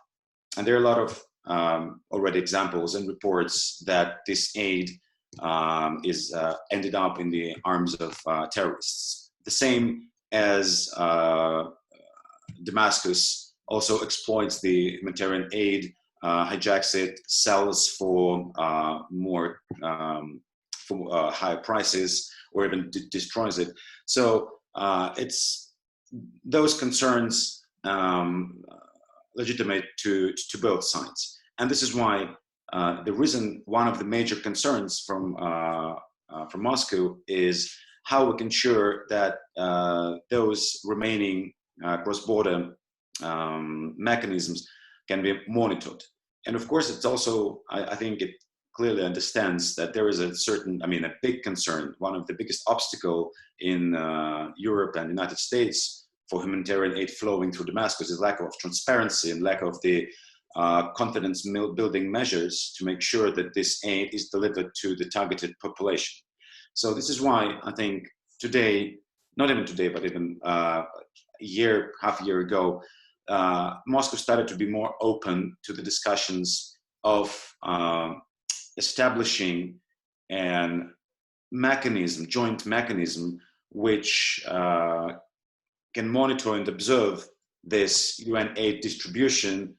And there are a lot of already examples and reports that this aid is ended up in the arms of terrorists. The same as Damascus also exploits the humanitarian aid, hijacks it, sells for more higher prices, or even destroys it. So it's those concerns legitimate to both sides, and this is why one of the major concerns from Moscow is how we can ensure that those remaining cross-border mechanisms can be monitored. And of course, it's also, I think it clearly understands that there is a big concern. One of the biggest obstacles in Europe and the United States for humanitarian aid flowing through Damascus is lack of transparency and lack of the confidence building measures to make sure that this aid is delivered to the targeted population. So this is why I think today, not even today, but even half a year ago, Moscow started to be more open to the discussions of establishing an mechanism, joint mechanism, which can monitor and observe this UN aid distribution,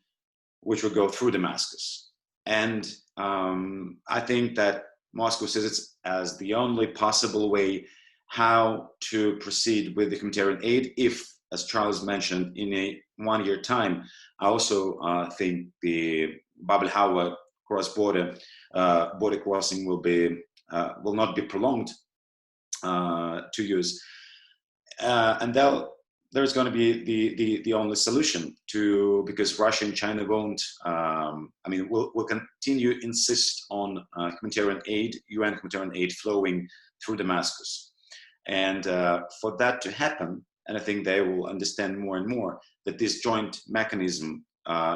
which will go through Damascus. And I think that Moscow sees it as the only possible way how to proceed with the humanitarian aid if, as Charles mentioned, in a 1 year time. I also think the Bab el-Hawa cross-border border crossing will not be prolonged to use, and there's going to be the only solution because Russia and China won't. Will continue insist on humanitarian aid, UN humanitarian aid flowing through Damascus, and for that to happen, and I think they will understand more and more that this joint mechanism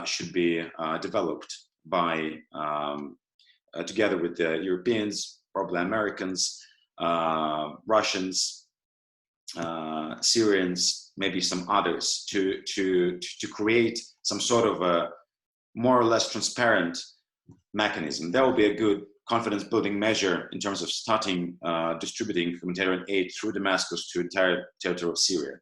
should be developed by together with the Europeans, probably Americans, Russians, Syrians, maybe some others, to create some sort of a more or less transparent mechanism. That will be a good confidence building measure in terms of starting distributing humanitarian aid through Damascus to the entire territory of Syria.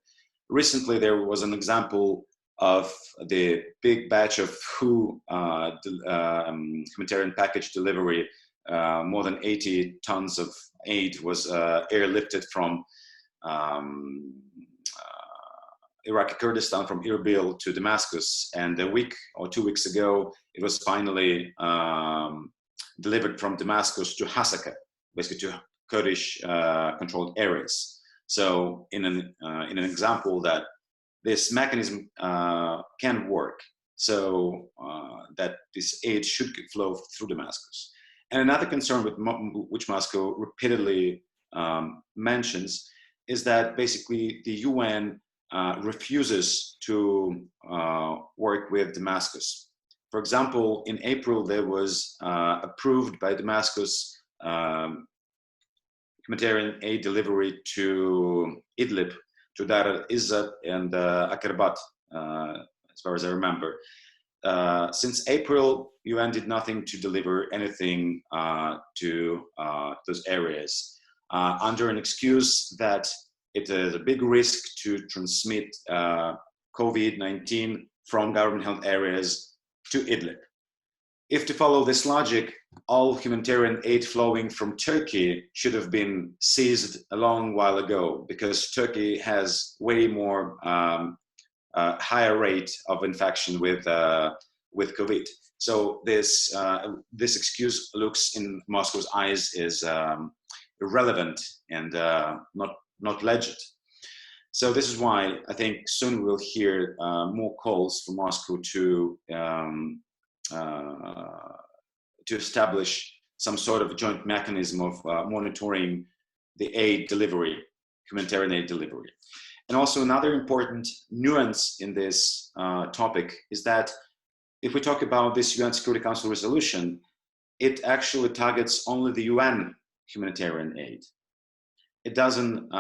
Recently, there was an example of the big batch of humanitarian package delivery. More than 80 tons of aid was airlifted from Iraqi Kurdistan, from Erbil to Damascus, and a week or 2 weeks ago, it was finally delivered from Damascus to Hasaka, basically to Kurdish controlled areas. So, in an example that this mechanism can work, so that this aid should flow through Damascus. And another concern which Moscow repeatedly mentions is that basically the UN refuses to work with Damascus. For example, in April, there was approved by Damascus humanitarian aid delivery to Idlib, to Dar al-Izzat and Akarbat, as far as I remember. Since April, UN did nothing to deliver anything to those areas, under an excuse that it is a big risk to transmit COVID-19 from government-held areas to Idlib. If to follow this logic, all humanitarian aid flowing from Turkey should have been seized a long while ago, because Turkey has way more higher rate of infection with COVID. So this excuse looks in Moscow's eyes is irrelevant and not legit. So this is why I think soon we'll hear more calls from Moscow to establish some sort of joint mechanism of monitoring the aid delivery, humanitarian aid delivery. And also another important nuance in this topic is that if we talk about this UN Security Council resolution, it actually targets only the UN humanitarian aid. It doesn't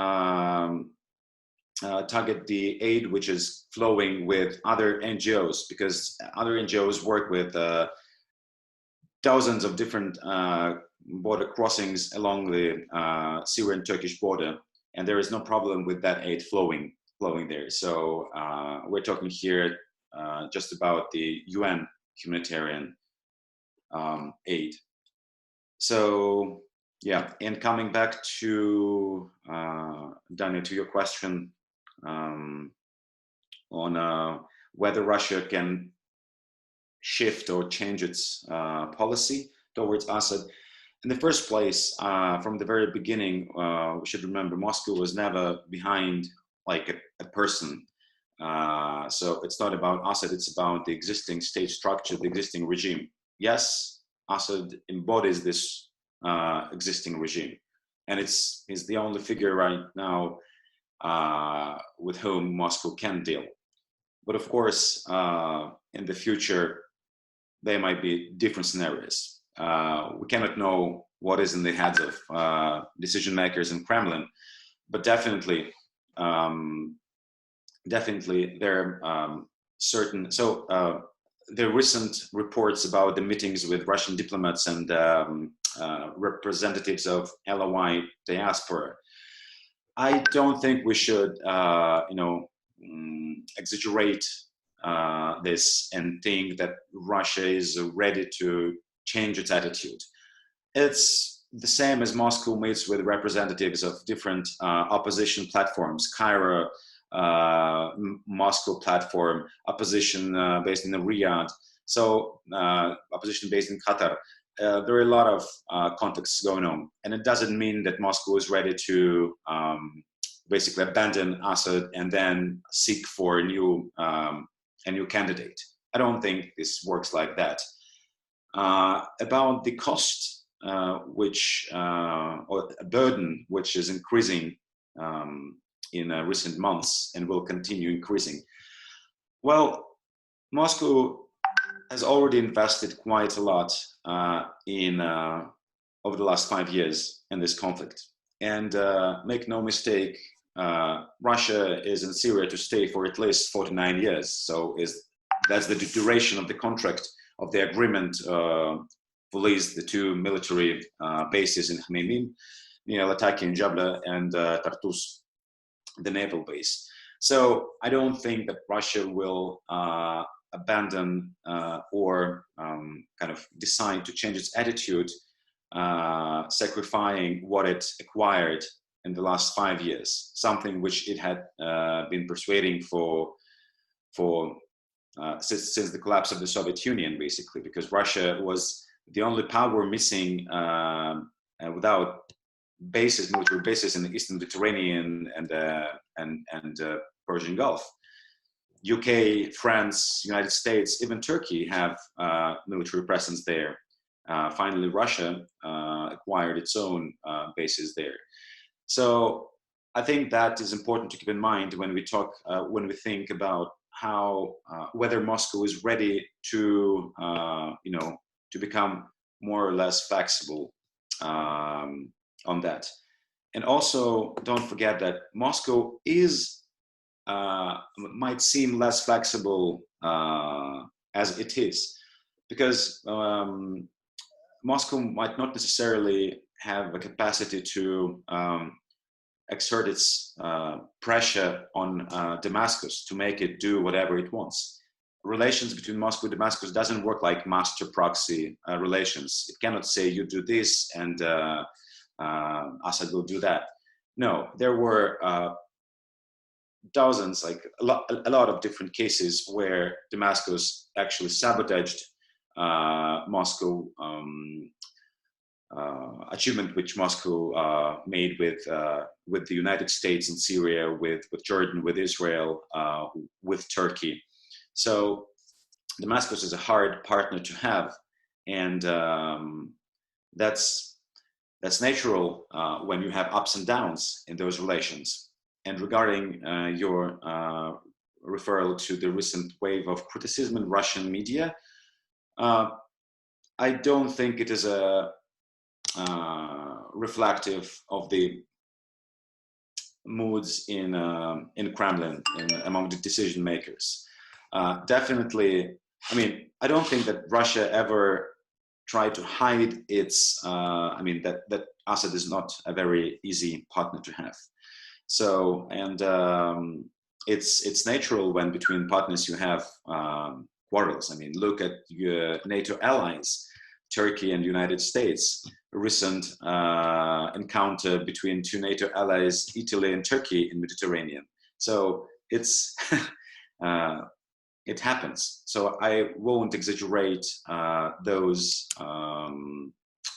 target the aid which is flowing with other NGOs, because other NGOs work with dozens of different border crossings along the Syrian-Turkish border, and there is no problem with that aid flowing there. So we're talking here just about the UN humanitarian aid. So yeah, and coming back to Daniel, to your question on whether Russia can shift or change its policy towards Assad. In the first place, from the very beginning, we should remember Moscow was never behind like a person. So it's not about Assad, it's about the existing state structure, the existing regime. Yes, Assad embodies this existing regime, and he's the only figure right now with whom Moscow can deal. But of course, in the future, there might be different scenarios. We cannot know what is in the heads of decision makers in Kremlin, but definitely, definitely there are certain. So the recent reports about the meetings with Russian diplomats and representatives of LOI diaspora, I don't think we should, exaggerate this and think that Russia is ready to change its attitude. It's the same as Moscow meets with representatives of different opposition platforms, Cairo, Moscow platform, opposition based in Riyadh, so opposition based in Qatar. There are a lot of contexts going on, and it doesn't mean that Moscow is ready to basically abandon Assad and then seek for a new candidate. I don't think this works like that. About the cost, which or a burden which is increasing in recent months and will continue increasing. Well, Moscow has already invested quite a lot in over the last 5 years in this conflict. And make no mistake, Russia is in Syria to stay for at least 49 years. So that's the duration of the contract of the agreement to lease the two military bases in Khmeimim, Lataki and Jabla, and Tartus, the naval base. So I don't think that Russia will abandon or kind of decide to change its attitude, sacrificing what it acquired in the last 5 years, something which it had been persuading for since the collapse of the Soviet Union, basically, because Russia was the only power missing without bases, military bases in the Eastern Mediterranean and Persian Gulf. UK, France, United States, even Turkey have military presence there. Finally, Russia acquired its own bases there. So I think that is important to keep in mind when we talk, when we think about how whether Moscow is ready to, to become more or less flexible on that. And also, don't forget that Moscow is might seem less flexible as it is, because Moscow might not necessarily have a capacity to exert its pressure on Damascus to make it do whatever it wants. Relations between Moscow and Damascus doesn't work like master proxy relations. It cannot say you do this and Assad will do that. No, there were dozens, like a lot of different cases where Damascus actually sabotaged Moscow achievement which Moscow made with the United States and Syria, with Jordan, with Israel, with Turkey. So Damascus is a hard partner to have, and that's natural when you have ups and downs in those relations. And regarding your referral to the recent wave of criticism in Russian media, I don't think it is a reflective of the moods in Kremlin, among the decision makers. Definitely, I mean, I don't think that Russia ever tried to hide its. I mean, that Assad is not a very easy partner to have. So, and it's natural when between partners you have quarrels. I mean, look at your NATO allies, Turkey and United States. A recent encounter between two NATO allies, Italy and Turkey, in Mediterranean. So it's it happens. So I won't exaggerate those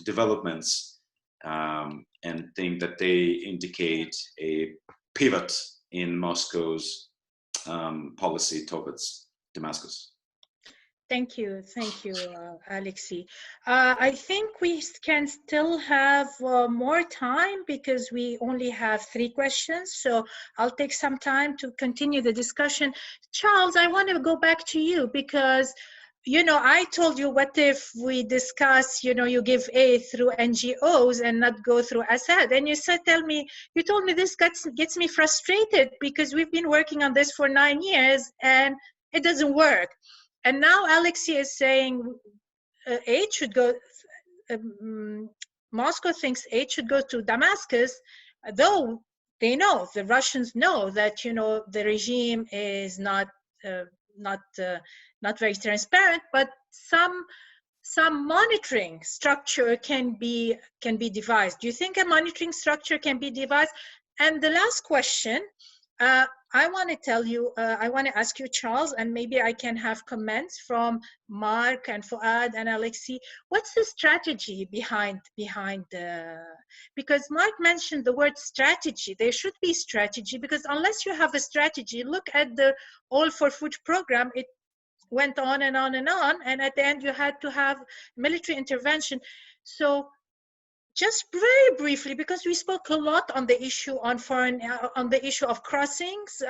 developments and think that they indicate a pivot in Moscow's policy towards Damascus. Thank you, Alexei. I think we can still have more time because we only have 3 questions. So I'll take some time to continue the discussion. Charles, I want to go back to you because you know, I told you, what if we discuss, you know, you give aid through NGOs and not go through Assad? And you said, you told me this gets me frustrated because we've been working on this for 9 years and it doesn't work. And now Alexei is saying aid should go, Moscow thinks aid should go to Damascus, though they know, the Russians know that, you know, the regime is not very transparent, but some monitoring structure can be devised. Do you think a monitoring structure can be devised? And the last question, I want to tell you, I want to ask you, Charles, and maybe I can have comments from Mark and Fuad and Alexei. What's the strategy behind the, because Mark mentioned the word strategy. There should be strategy, because unless you have a strategy, look at the All for Food program, it went on and on and on, and at the end you had to have military intervention. So just very briefly, because we spoke a lot on the issue on the issue of crossings,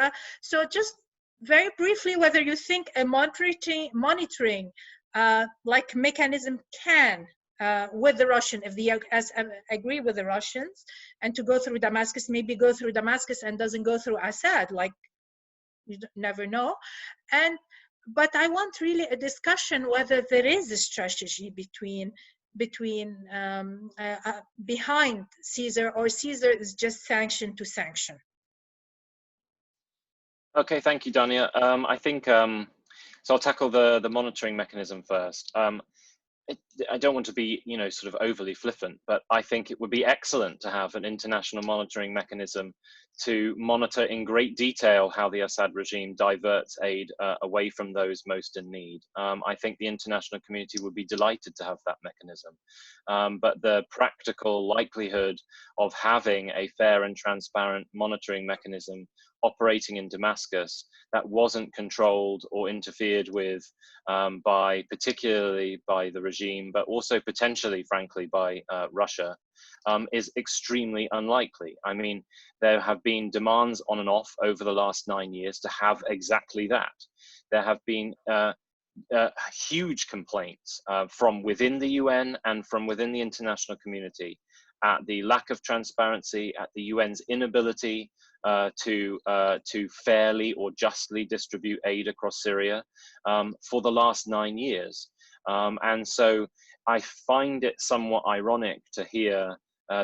so just very briefly, whether you think a monitoring like mechanism can with the Russian, if they agree with the Russians, and to go through Damascus, maybe go through Damascus and doesn't go through Assad, like you never know. But I want really a discussion whether there is a strategy behind Caesar, or Caesar is just sanction to sanction. Okay, thank you, Dania. I think, so I'll tackle the monitoring mechanism first. I don't want to be, you know, sort of overly flippant, but I think it would be excellent to have an international monitoring mechanism to monitor in great detail how the Assad regime diverts aid away from those most in need. I think the international community would be delighted to have that mechanism. But the practical likelihood of having a fair and transparent monitoring mechanism operating in Damascus that wasn't controlled or interfered with particularly by the regime, but also potentially, frankly, by Russia, is extremely unlikely. I mean, there have been demands on and off over the last 9 years to have exactly that. There have been huge complaints from within the UN and from within the international community at the lack of transparency, at the UN's inability to fairly or justly distribute aid across Syria for the last 9 years. And so I find it somewhat ironic to hear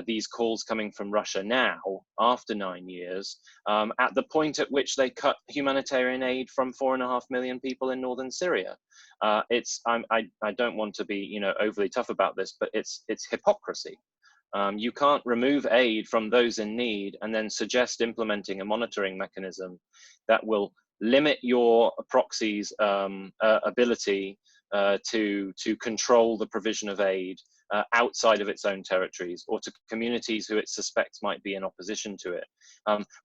these calls coming from Russia now, after 9 years, at the point at which they cut humanitarian aid from 4.5 million people in northern Syria. I don't want to be, you know, overly tough about this, but it's hypocrisy. You can't remove aid from those in need and then suggest implementing a monitoring mechanism that will limit your proxy's ability to control the provision of aid outside of its own territories, or to communities who it suspects might be in opposition to it,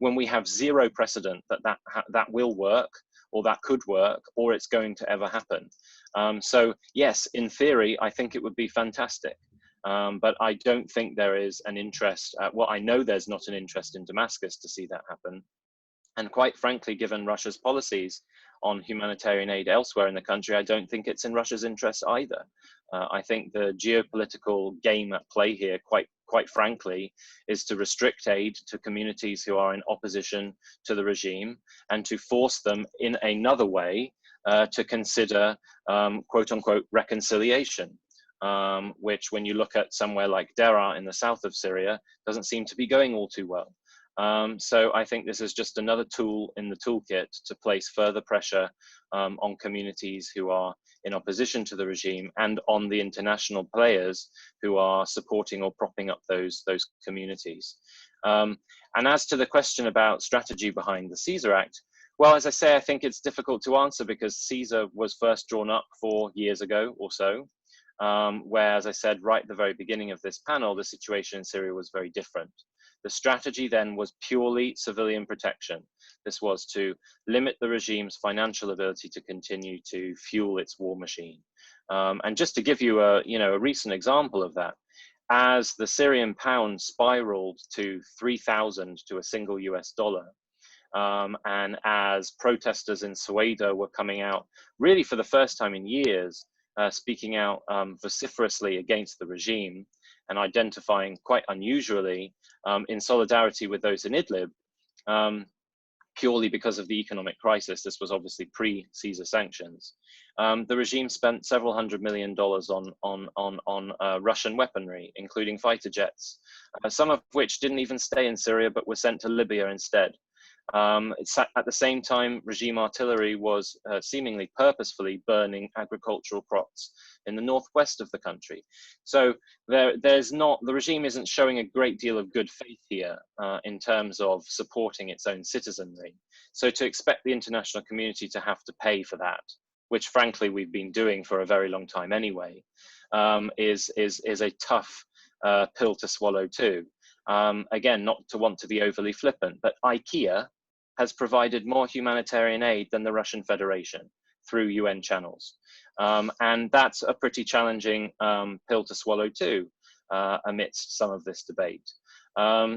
when we have zero precedent that will work, or that could work, or it's going to ever happen. So yes, in theory, I think it would be fantastic. But I don't think there is an interest, well, I know there's not an interest in Damascus to see that happen. And quite frankly, given Russia's policies on humanitarian aid elsewhere in the country, I don't think it's in Russia's interest either. I think the geopolitical game at play here, quite frankly, is to restrict aid to communities who are in opposition to the regime, and to force them in another way to consider quote unquote reconciliation. Which, when you look at somewhere like Deraa in the south of Syria, doesn't seem to be going all too well. So I think this is just another tool in the toolkit to place further pressure on communities who are in opposition to the regime, and on the international players who are supporting or propping up those communities. And as to the question about strategy behind the Caesar Act, well, as I say, I think it's difficult to answer, because Caesar was first drawn up 4 years ago or so. Where, as I said right at the very beginning of this panel, the situation in Syria was very different. The strategy then was purely civilian protection. This was to limit the regime's financial ability to continue to fuel its war machine. And just to give you a recent example of that, as the Syrian pound spiraled to 3,000 to a single US dollar, And as protesters in Soweto were coming out, really for the first time in years, speaking out vociferously against the regime and identifying quite unusually in solidarity with those in Idlib, purely because of the economic crisis. This was obviously pre-Caesar sanctions. The regime spent several $100 million on Russian weaponry, including fighter jets, some of which didn't even stay in Syria but were sent to Libya instead. At the same time, regime artillery was seemingly purposefully burning agricultural crops in the northwest of the country. So the regime isn't showing a great deal of good faith here in terms of supporting its own citizenry. So to expect the international community to have to pay for that, which frankly we've been doing for a very long time anyway, is a tough pill to swallow too. Again, not to want to be overly flippant, but IKEA has provided more humanitarian aid than the Russian Federation through UN channels. And that's a pretty challenging pill to swallow too, amidst some of this debate.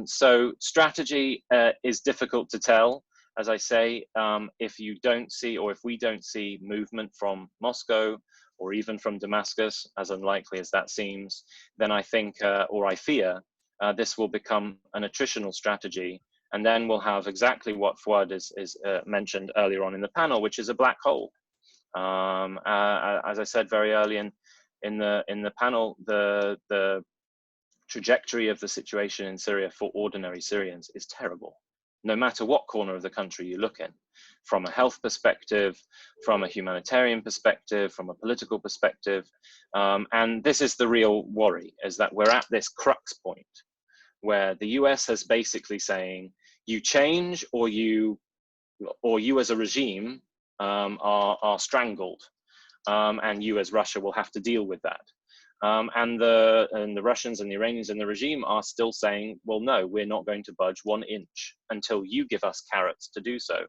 So strategy is difficult to tell. As I say, if you don't see, or if we don't see movement from Moscow or even from Damascus, as unlikely as that seems, then I think, or I fear, this will become an attritional strategy, and then we'll have exactly what Fouad is mentioned earlier on in the panel, which is a black hole. As I said very early in the panel, the trajectory of the situation in Syria for ordinary Syrians is terrible, no matter what corner of the country you look in, from a health perspective, from a humanitarian perspective, from a political perspective. And this is the real worry, is that we're at this crux point where the US is basically saying, you change or you as a regime are strangled, and you as Russia will have to deal with that. And the Russians and the Iranians and the regime are still saying, well, no, we're not going to budge 1 inch until you give us carrots to do so.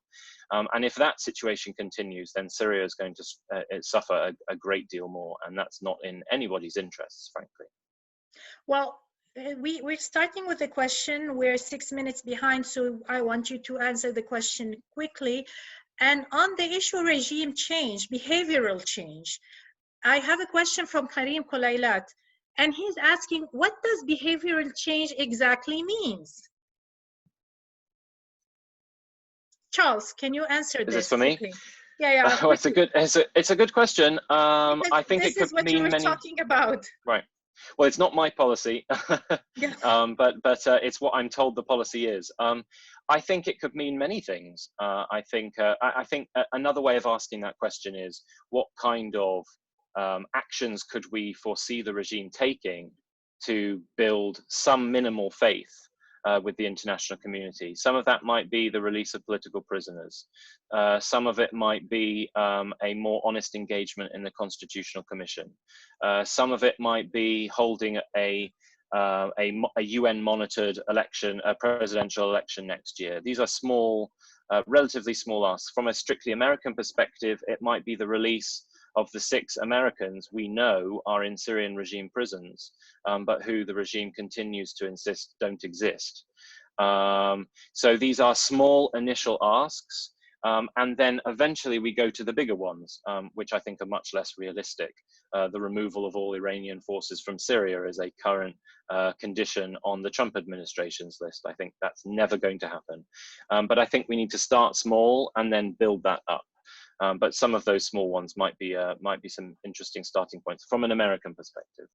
And if that situation continues, then Syria is going to suffer a great deal more, and that's not in anybody's interests, frankly. Well, we're starting with a question. We're 6 minutes behind, so I want you to answer the question quickly. And on the issue regime change, behavioral change, I have a question from Karim Kolaylat, and he's asking, what does behavioral change exactly means? Charles, can you answer this? Is this for me? Quickly? Yeah. Oh, it's a good question. I think it could mean many. Talking about. Right. Well, it's not my policy, but it's what I'm told the policy is. I think it could mean many things. I think another way of asking that question is, what kind of actions could we foresee the regime taking to build some minimal faith with the international community? Some of that might be the release of political prisoners. Some of it might be a more honest engagement in the Constitutional Commission. Some of it might be holding a UN-monitored election, a presidential election next year. These are small, relatively small asks. From a strictly American perspective, it might be the release of the 6 Americans we know are in Syrian regime prisons, but who the regime continues to insist don't exist. So these are small initial asks, and then eventually we go to the bigger ones, which I think are much less realistic. The removal of all Iranian forces from Syria is a current condition on the Trump administration's list. I think that's never going to happen. But I think we need to start small and then build that up. But some of those small ones might be some interesting starting points from an American perspective.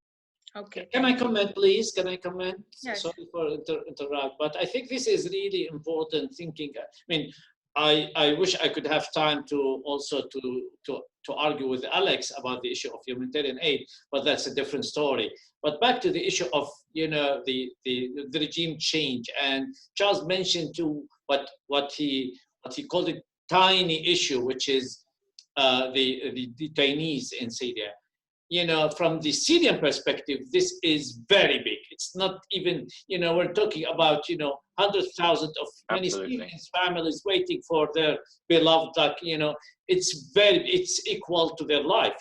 Okay. Can I comment, please? Can I comment? Yes. Sorry for interrupt, but I think this is really important thinking. I mean, I wish I could have time to also to argue with Alex about the issue of humanitarian aid, but that's a different story. But back to the issue of the regime change, and Charles mentioned to what he called it tiny issue, which is the detainees in Syria. From the Syrian perspective, this is very big. It's not even, we're talking about, 100,000 of many Syrian families waiting for their beloved, it's equal to their life,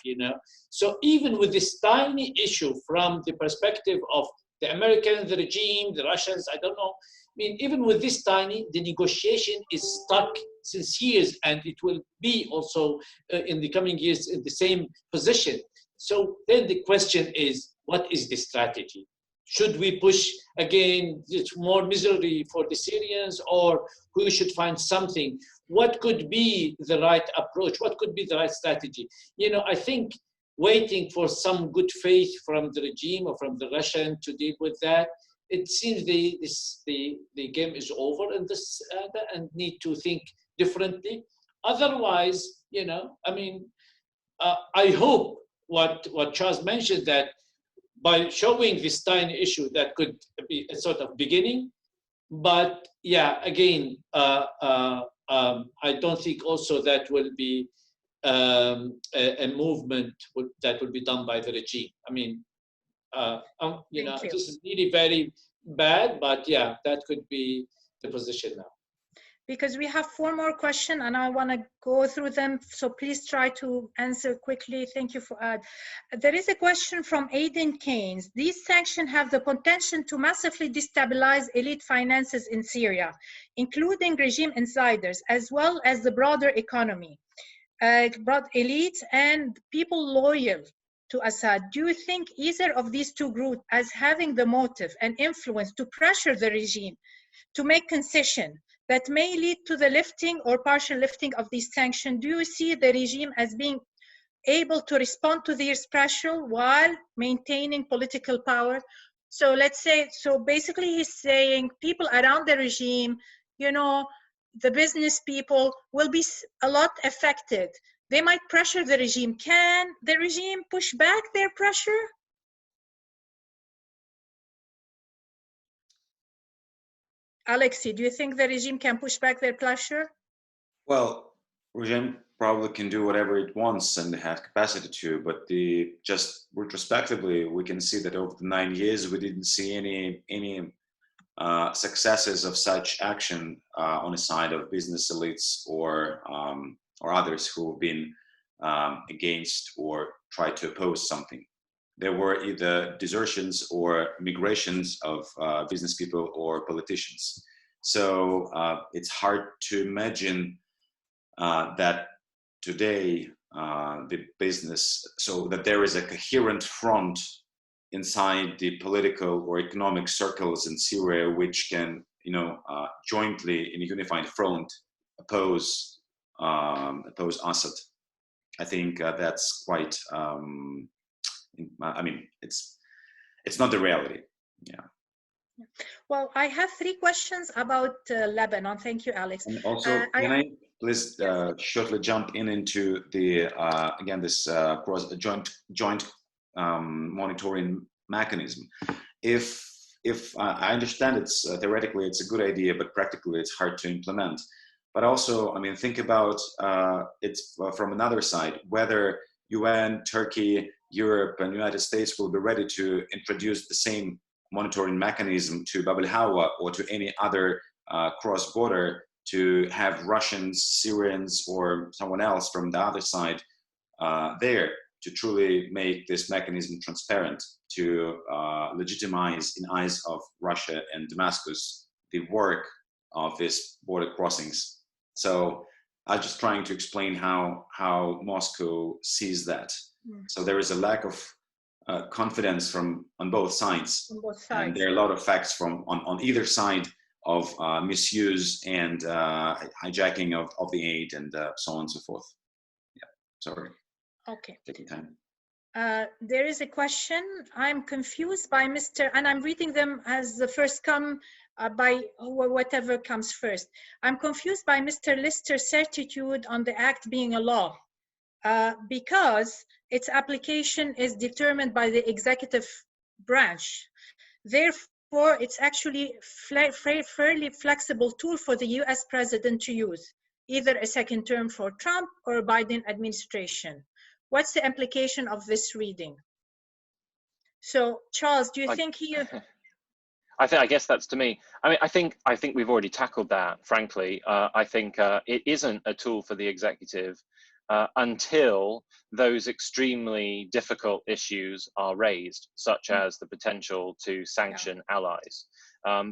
So even with this tiny issue from the perspective of the Americans, the regime, the Russians, I don't know, I mean, even with this tiny, the negotiation is stuck since years, and it will be also in the coming years in the same position. So then the question is, what is the strategy? Should we push again more misery for the Syrians, or we should find something? What could be the right approach? What could be the right strategy? You know, I think waiting for some good faith from the regime or from the Russian to deal with that, it seems the game is over in this and need to think differently. Otherwise, you know, I mean, I hope what Charles mentioned, that by showing this tiny issue, that could be a sort of beginning. But yeah, again, I don't think also that will be a movement that will be done by the regime. I mean, you know, this is really very bad, but yeah, that could be the position now. Because we have 4 more questions and I want to go through them, so please try to answer quickly. Thank you, Fuad. There is a question from Aiden Keynes. These sanctions have the potential to massively destabilize elite finances in Syria, including regime insiders, as well as the broader economy, broad elites and people loyal to Assad. Do you think either of these 2 groups as having the motive and influence to pressure the regime to make concession that may lead to the lifting or partial lifting of these sanctions? Do you see the regime as being able to respond to this pressure while maintaining political power? So let's say, so basically he's saying people around the regime, you know, the business people will be a lot affected. They might pressure the regime. Can the regime push back their pressure? Alexei, do you think the regime can push back their pressure? Well, regime probably can do whatever it wants and they have capacity to, but just retrospectively, we can see that over the 9 years, we didn't see any successes of such action on the side of business elites or others who have been against or tried to oppose something. There were either desertions or migrations of business people or politicians. So it's hard to imagine that today the business, so that there is a coherent front inside the political or economic circles in Syria which can, you know, jointly in a unified front oppose Assad. I think that's quite. I mean, it's not the reality. Yeah. Well, I have 3 questions about Lebanon. Thank you, Alex. And also, can I please shortly jump into the again this joint monitoring mechanism? If I understand it's theoretically it's a good idea, but practically it's hard to implement. But also, I mean, think about it's from another side, whether UN, Turkey, Europe, and United States will be ready to introduce the same monitoring mechanism to Bab al-Hawa or to any other cross-border, to have Russians, Syrians, or someone else from the other side there to truly make this mechanism transparent, to legitimize in eyes of Russia and Damascus the work of these border crossings. So I'm just trying to explain how Moscow sees that. So there is a lack of confidence on both sides. On both sides. And there are a lot of facts on either side of misuse and hijacking of the aid and so on and so forth. Yeah, sorry. Okay. Taking time. There is a question. I'm confused by Mr. and I'm reading them as the first come by whatever comes first. I'm confused by Mr. Lister's certitude on the act being a law because its application is determined by the executive branch. Therefore, it's actually fairly flexible tool for the US president to use, either a second term for Trump or a Biden administration. What's the implication of this reading? So, Charles, do you think he... I guess that's to me. I mean, I think we've already tackled that, frankly. I think it isn't a tool for the executive. until those extremely difficult issues are raised, such as the potential to sanction allies.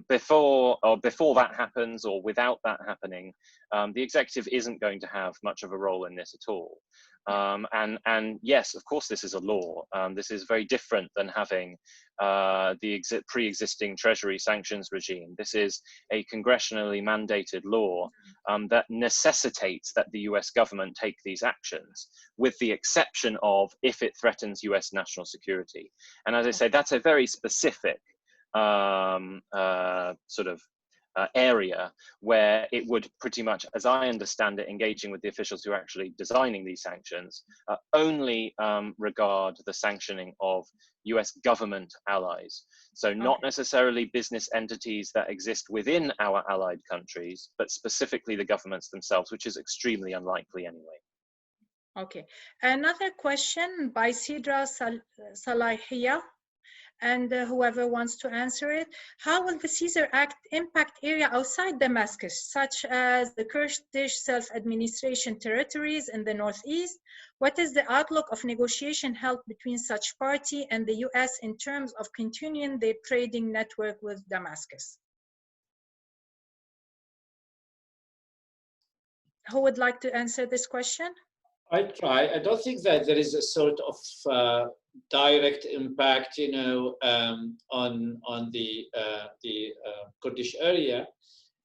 Before that happens, or without that happening, the executive isn't going to have much of a role in this at all. And yes, of course, this is a law. This is very different than having the pre-existing Treasury sanctions regime. This is a congressionally mandated law that necessitates that the US government take these actions, with the exception of if it threatens US national security. And as I say, that's a very specific area where it would pretty much, as I understand it, engaging with the officials who are actually designing these sanctions, only regard the sanctioning of US government allies. So not necessarily business entities that exist within our allied countries, but specifically the governments themselves, which is extremely unlikely anyway. Okay, another question by Sidra Salahia, and whoever wants to answer it. How will the Caesar Act impact area outside Damascus, such as the Kurdish self-administration territories in the northeast? What is the outlook of negotiation held between such party and the US in terms of continuing their trading network with Damascus? Who would like to answer this question? I try. I don't think that there is a sort of direct impact, on the Kurdish area,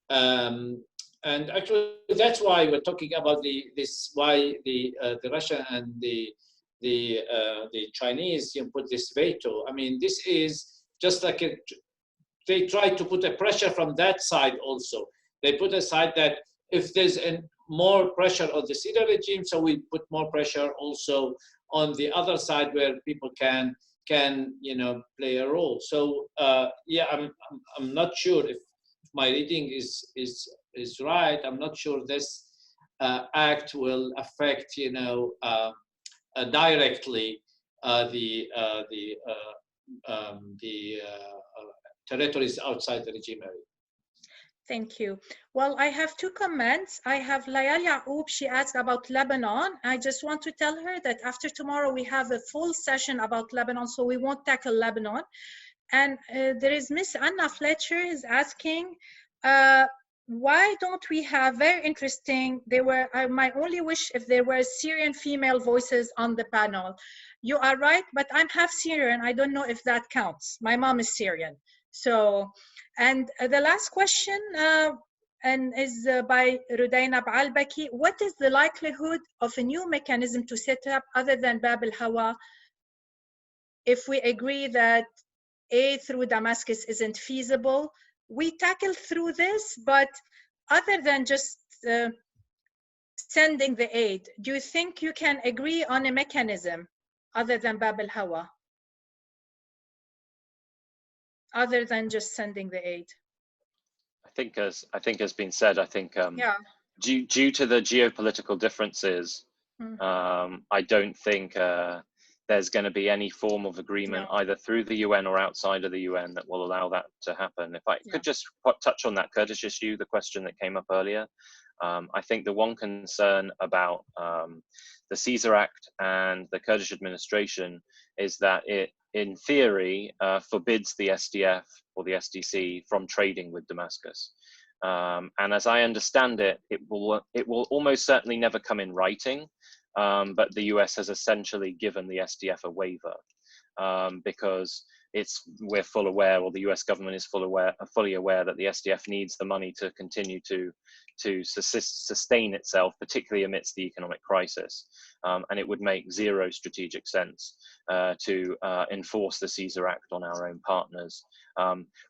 and actually that's why we're talking about why the Russia and the Chinese put this veto. I mean, this is just like they try to put a pressure from that side also. They put aside that if there's more pressure on the Syria regime, so we put more pressure also on the other side where people can play a role. So yeah, I'm not sure if my reading is right. I'm not sure this act will affect directly the territories outside the regime area. Thank you. Well, I have two comments. I have Layal Yaoub. She asked about Lebanon. I just want to tell her that after tomorrow we have a full session about Lebanon, so we won't tackle Lebanon. And there is Miss Anna Fletcher is asking, why don't we have, very interesting, my only wish if there were Syrian female voices on the panel. You are right, but I'm half Syrian. I don't know if that counts. My mom is Syrian. So, and the last question is by Rudaina Baalbaki. What is the likelihood of a new mechanism to set up other than Bab al-Hawa if we agree that aid through Damascus isn't feasible? We tackle through this, but other than just sending the aid, do you think you can agree on a mechanism other than Bab al-Hawa? Other than just sending the aid? I think has been said, I think due to the geopolitical differences, I don't think there's going to be any form of agreement either through the UN or outside of the UN that will allow that to happen. If I could just touch on that Kurdish issue, the question that came up earlier, I think the one concern about the Caesar Act and the Kurdish administration is that it, in theory, forbids the SDF or the SDC from trading with Damascus. And as I understand it, it will almost certainly never come in writing, but the US has essentially given the SDF a waiver because we're full aware, or the US government is fully aware that the SDF needs the money to continue to sustain itself, particularly amidst the economic crisis. And it would make zero strategic sense to enforce the Caesar Act on our own partners,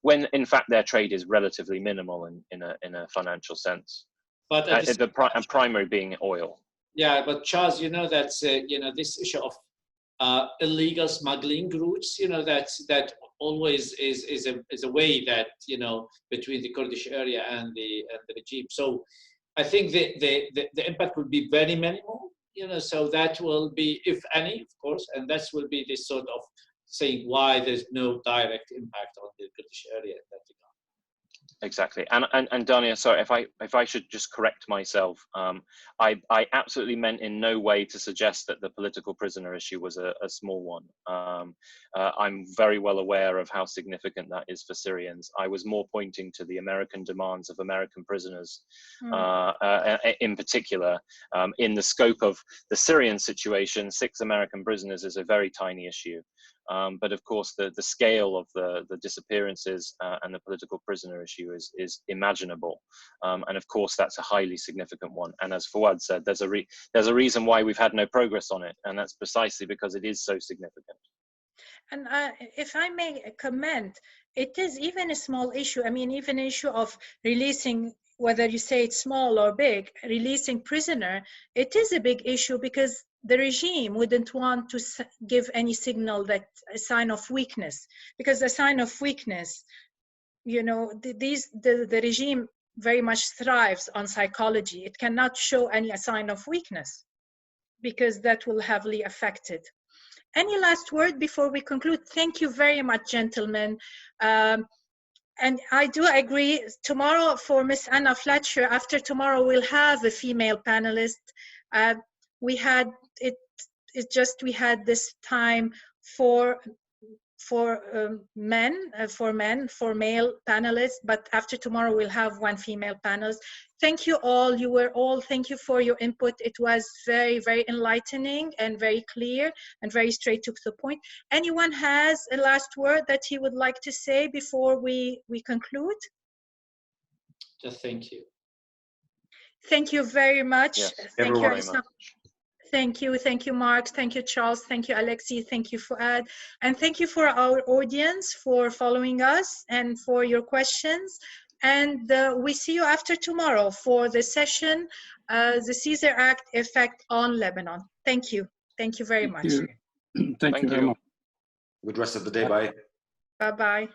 when in fact their trade is relatively minimal in a financial sense. But the primary being oil. Yeah, but Charles, that's this issue of illegal smuggling routes, that always is a way that between the Kurdish area and the regime. So I think the impact will be very minimal, so that will be, if any, of course, and that will be this sort of saying why there's no direct impact on the Kurdish area in that regard. Exactly, and Dania, sorry if I should just correct myself. I absolutely meant in no way to suggest that the political prisoner issue was a small one. I'm very well aware of how significant that is for Syrians. I was more pointing to the American demands of American prisoners, in particular. In the scope of the Syrian situation, 6 American prisoners is a very tiny issue. But of course, the scale of the disappearances and the political prisoner issue is imaginable, and of course that's a highly significant one. And as Fouad said, there's a reason why we've had no progress on it, and that's precisely because it is so significant. And if I may comment, it is even a small issue. I mean, even an issue of releasing, whether you say it's small or big, releasing prisoner, it is a big issue because the regime wouldn't want to give any signal that a sign of weakness, because a sign of weakness, you know, the regime very much thrives on psychology. It cannot show any sign of weakness because that will heavily affect it. Any last word before we conclude? Thank you very much, gentlemen. And I do agree, tomorrow for Miss Anna Fletcher, after tomorrow we'll have a female panelist. We had this time for male panelists, but after tomorrow we'll have 1 female panelist. Thank you all. Thank you for your input. It was very, very enlightening and very clear and very straight to the point. Anyone has a last word that he would like to say before we conclude? Just thank you. Thank you very much. Yes, Thank you very much. Thank you, Mark. Thank you, Charles. Thank you, Alexi. Thank you, Fouad. And thank you for our audience for following us and for your questions. And we see you after tomorrow for the session, the Caesar Act effect on Lebanon. Thank you. Thank you very much. Thank you very much. Good rest of the day. Bye. Bye-bye.